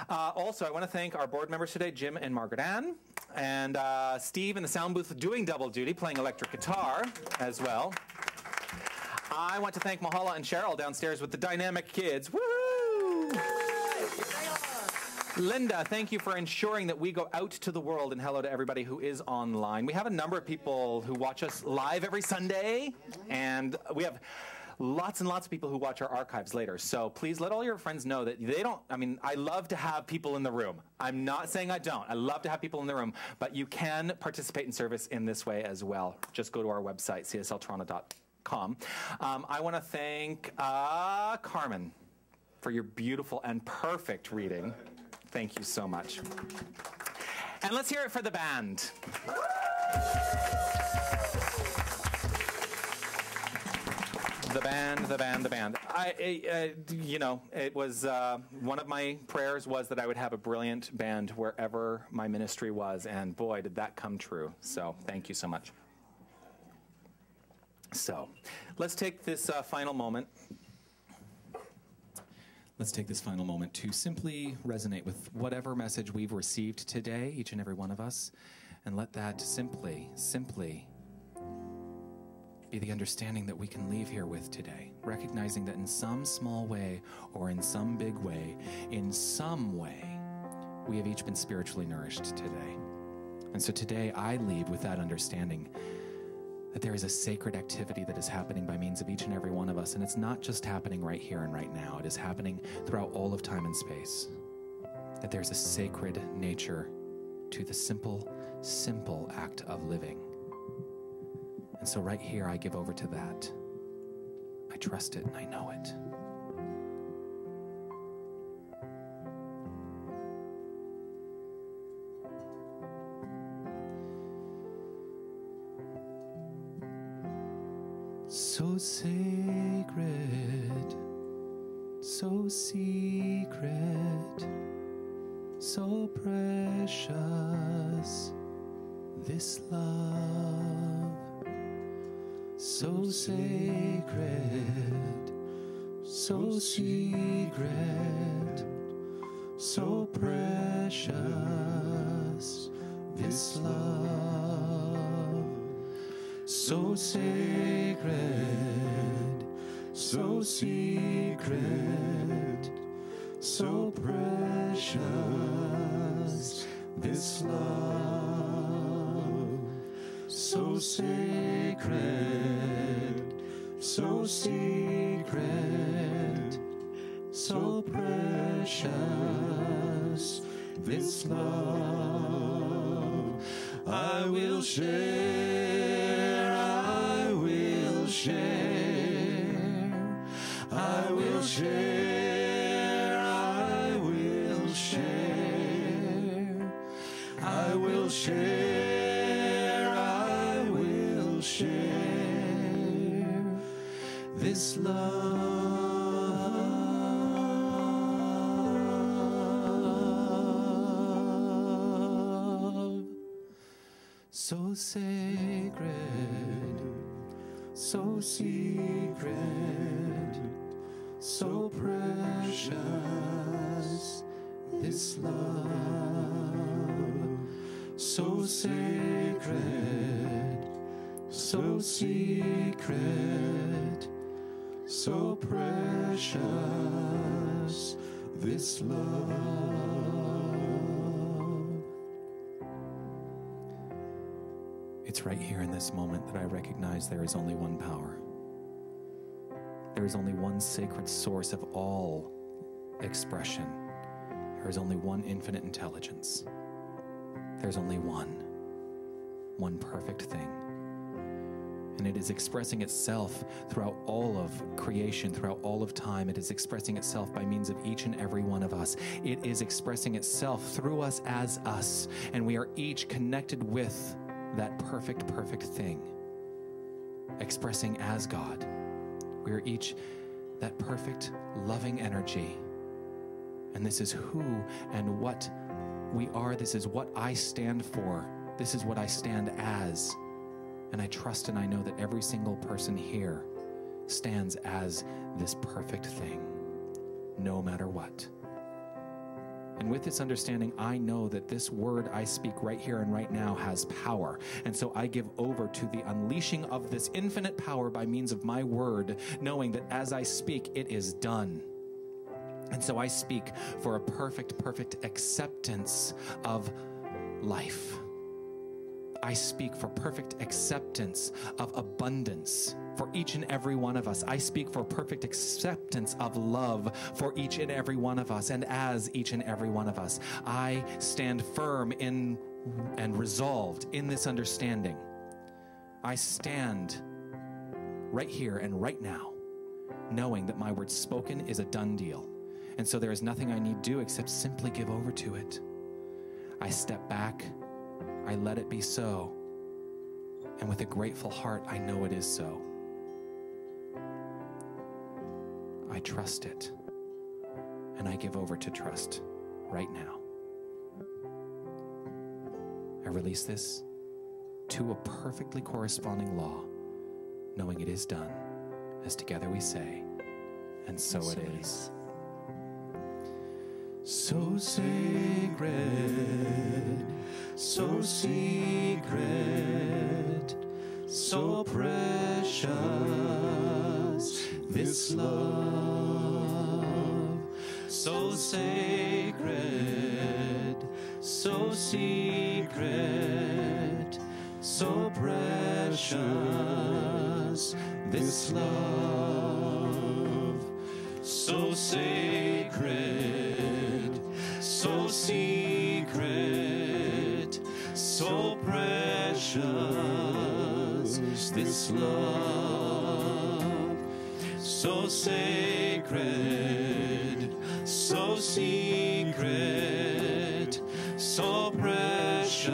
Also, I want to thank our board members today, Jim and Margaret Ann, and Steve in the sound booth doing double duty, playing electric guitar as well. I want to thank Mahala and Cheryl downstairs with the dynamic kids. Woo! Linda, thank you for ensuring that we go out to the world, and hello to everybody who is online. We have a number of people who watch us live every Sunday, and we have lots and lots of people who watch our archives later. So please let all your friends know that they don't, I love to have people in the room. I'm not saying I don't. I love to have people in the room, but you can participate in service in this way as well. Just go to our website, csltoronto.com. I want to thank Carmen for your beautiful and perfect reading. Thank you so much. And let's hear it for the band. The band. It was one of my prayers was that I would have a brilliant band wherever my ministry was, and boy, did that come true. So thank you so much. So let's take this final moment. Let's take this final moment to simply resonate with whatever message we've received today, each and every one of us, and let that simply be the understanding that we can leave here with today, recognizing that in some small way or in some big way, in some way, we have each been spiritually nourished today. And so today I leave with that understanding that there is a sacred activity that is happening by means of each and every one of us, and it's not just happening right here and right now. It is happening throughout all of time and space. That there's a sacred nature to the simple act of living. And so right here, I give over to that. I trust it and I know it. So sacred, so secret, so precious, this love. So sacred, so secret, so precious, this love. So sacred, so secret, so precious, this love. So sacred, so secret, so precious, this love. I will share, I will share, I will share, I will share, I will share, I will share this love. so sacred, so secret, so precious, this love, so sacred, so secret, so precious, this love. It's right here in this moment that I recognize there is only one power. There is only one sacred source of all expression. There is only one infinite intelligence. There's only one perfect thing. And it is expressing itself throughout all of creation, throughout all of time. It is expressing itself by means of each and every one of us. It is expressing itself through us as us. And we are each connected with that perfect thing, expressing as God. We are each that perfect, loving energy. And this is who and what we are. This is what I stand for. This is what I stand as. And I trust and I know that every single person here stands as this perfect thing, no matter what. And with this understanding, I know that this word I speak right here and right now has power. And so I give over to the unleashing of this infinite power by means of my word, knowing that as I speak, it is done. And so I speak for a perfect acceptance of life. I speak for perfect acceptance of abundance for each and every one of us. I speak for perfect acceptance of love for each and every one of us. And as each and every one of us, I stand firm in and resolved in this understanding. I stand right here and right now, knowing that my word spoken is a done deal. And so there is nothing I need do except simply give over to it. I step back. I let it be so. And with a grateful heart, I know it is so. I trust it. And I give over to trust right now. I release this to a perfectly corresponding law, knowing it is done, as together we say, and so it is. So sacred, so secret, so precious, this love. So sacred, so secret, so precious, this love. So sacred, so secret, so precious, this love. So sacred, so secret, so precious,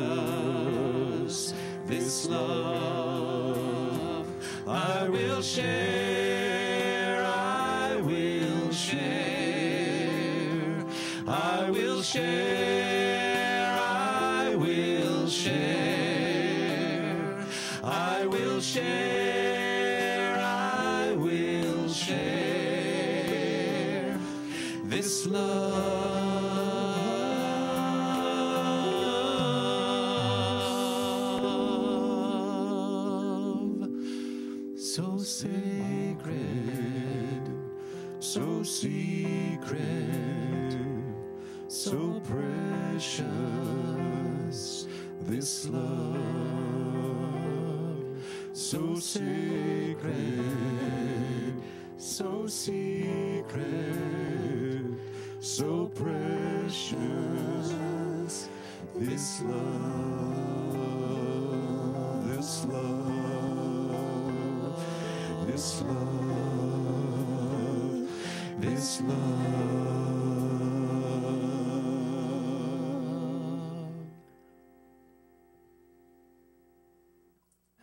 this love. I will share, I will share, I will share, I will share, I will share, I will share this love. So sacred, so secret, so precious, this love. So sacred, so secret, so precious, this love, this love, this love, this love.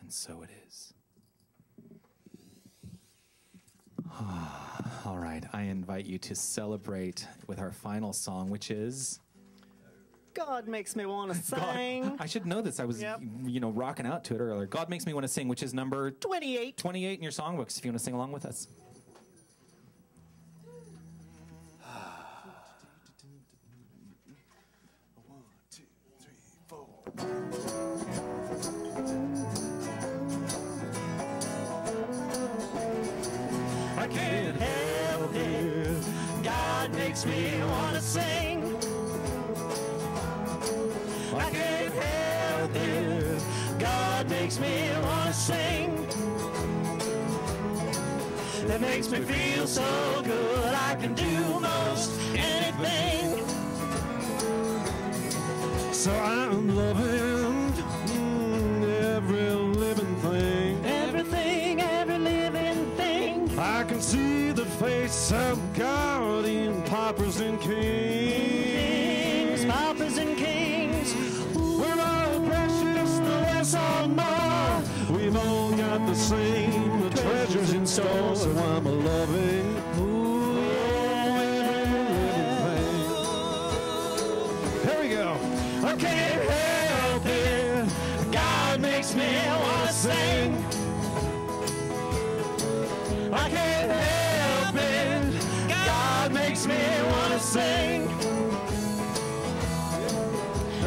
And so it is. All right, I invite you to celebrate with our final song, which is God makes me want to sing. I should know this. I was, rocking out to it earlier. God Makes Me Want to Sing, which is number 28. 28 in your songbooks, if you want to sing along with us. I can't help it. God makes me want to sing. I can't help it. God makes me want to sing. It makes me feel so good. I can do most anything. So I'm loving every living thing. Everything, every living thing. I can see the face of God in paupers and kings. Paupers and kings. We're all precious, the less or more. We've all got the same treasures in store. So I'm a loving I can't help it. God makes me want to sing. I can't help it. God makes me want to sing.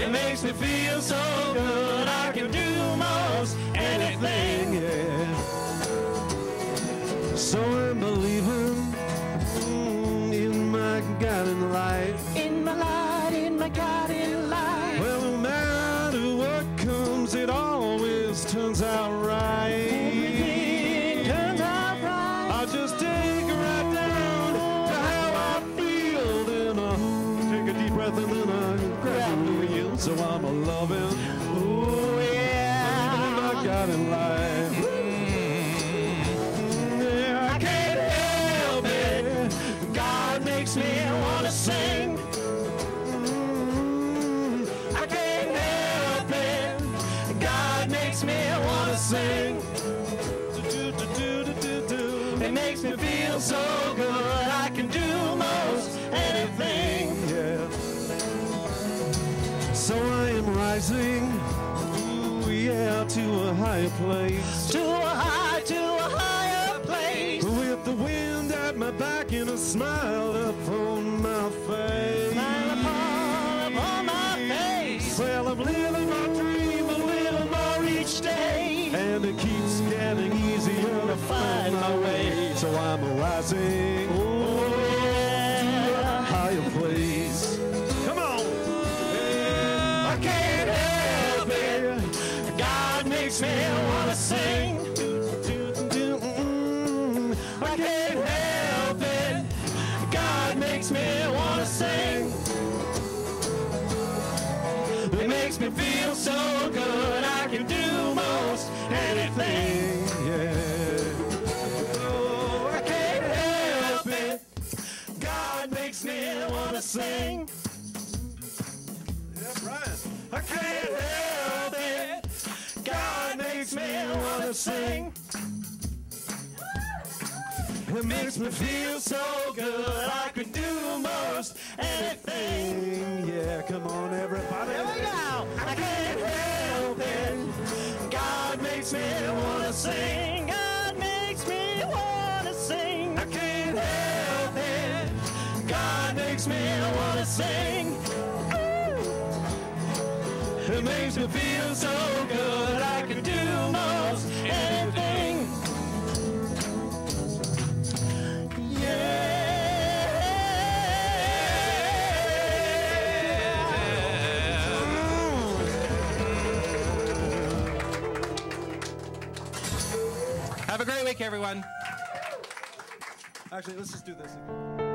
It makes me feel so good. I can do most anything. yeah. So I'm believing in my God and life. In my light, in my God in life. Well, no matter what comes, it always turns out right. Everything turns out right. I'll just take it right down to how I feel. Then I'll take a deep breath and then I gradually yield. So I'm a loving, Oh yeah. my God in life. Yeah, I can't help it. God makes me want to sing. I can't help it. God makes me want to sing. It makes me feel so good. I can do most anything. yeah. So I am rising, ooh, yeah, to a higher place. To a higher place. With the wind at my back and a smile upon my face. Smile upon my face. Well, I'm living my dream a little more each day, and it keeps getting easier to find my way. So I'm rising, Oh to yeah. a higher place. Come on. I can't help it. God makes me want to sing. I can't help it. God makes me want to sing. It makes me feel so good. I can do most anything. Oh, I can't help it. God makes me want to sing. I can't help it. God makes me want to sing. It makes me feel so good. I could do most anything. Yeah, come on, everybody. Here we go. I can't help it. God makes me want to sing. God makes me want to sing. I can't help it. God makes me want to sing. It makes me feel so good. I can do most anything. Have a great week, everyone. Actually, let's just do this again.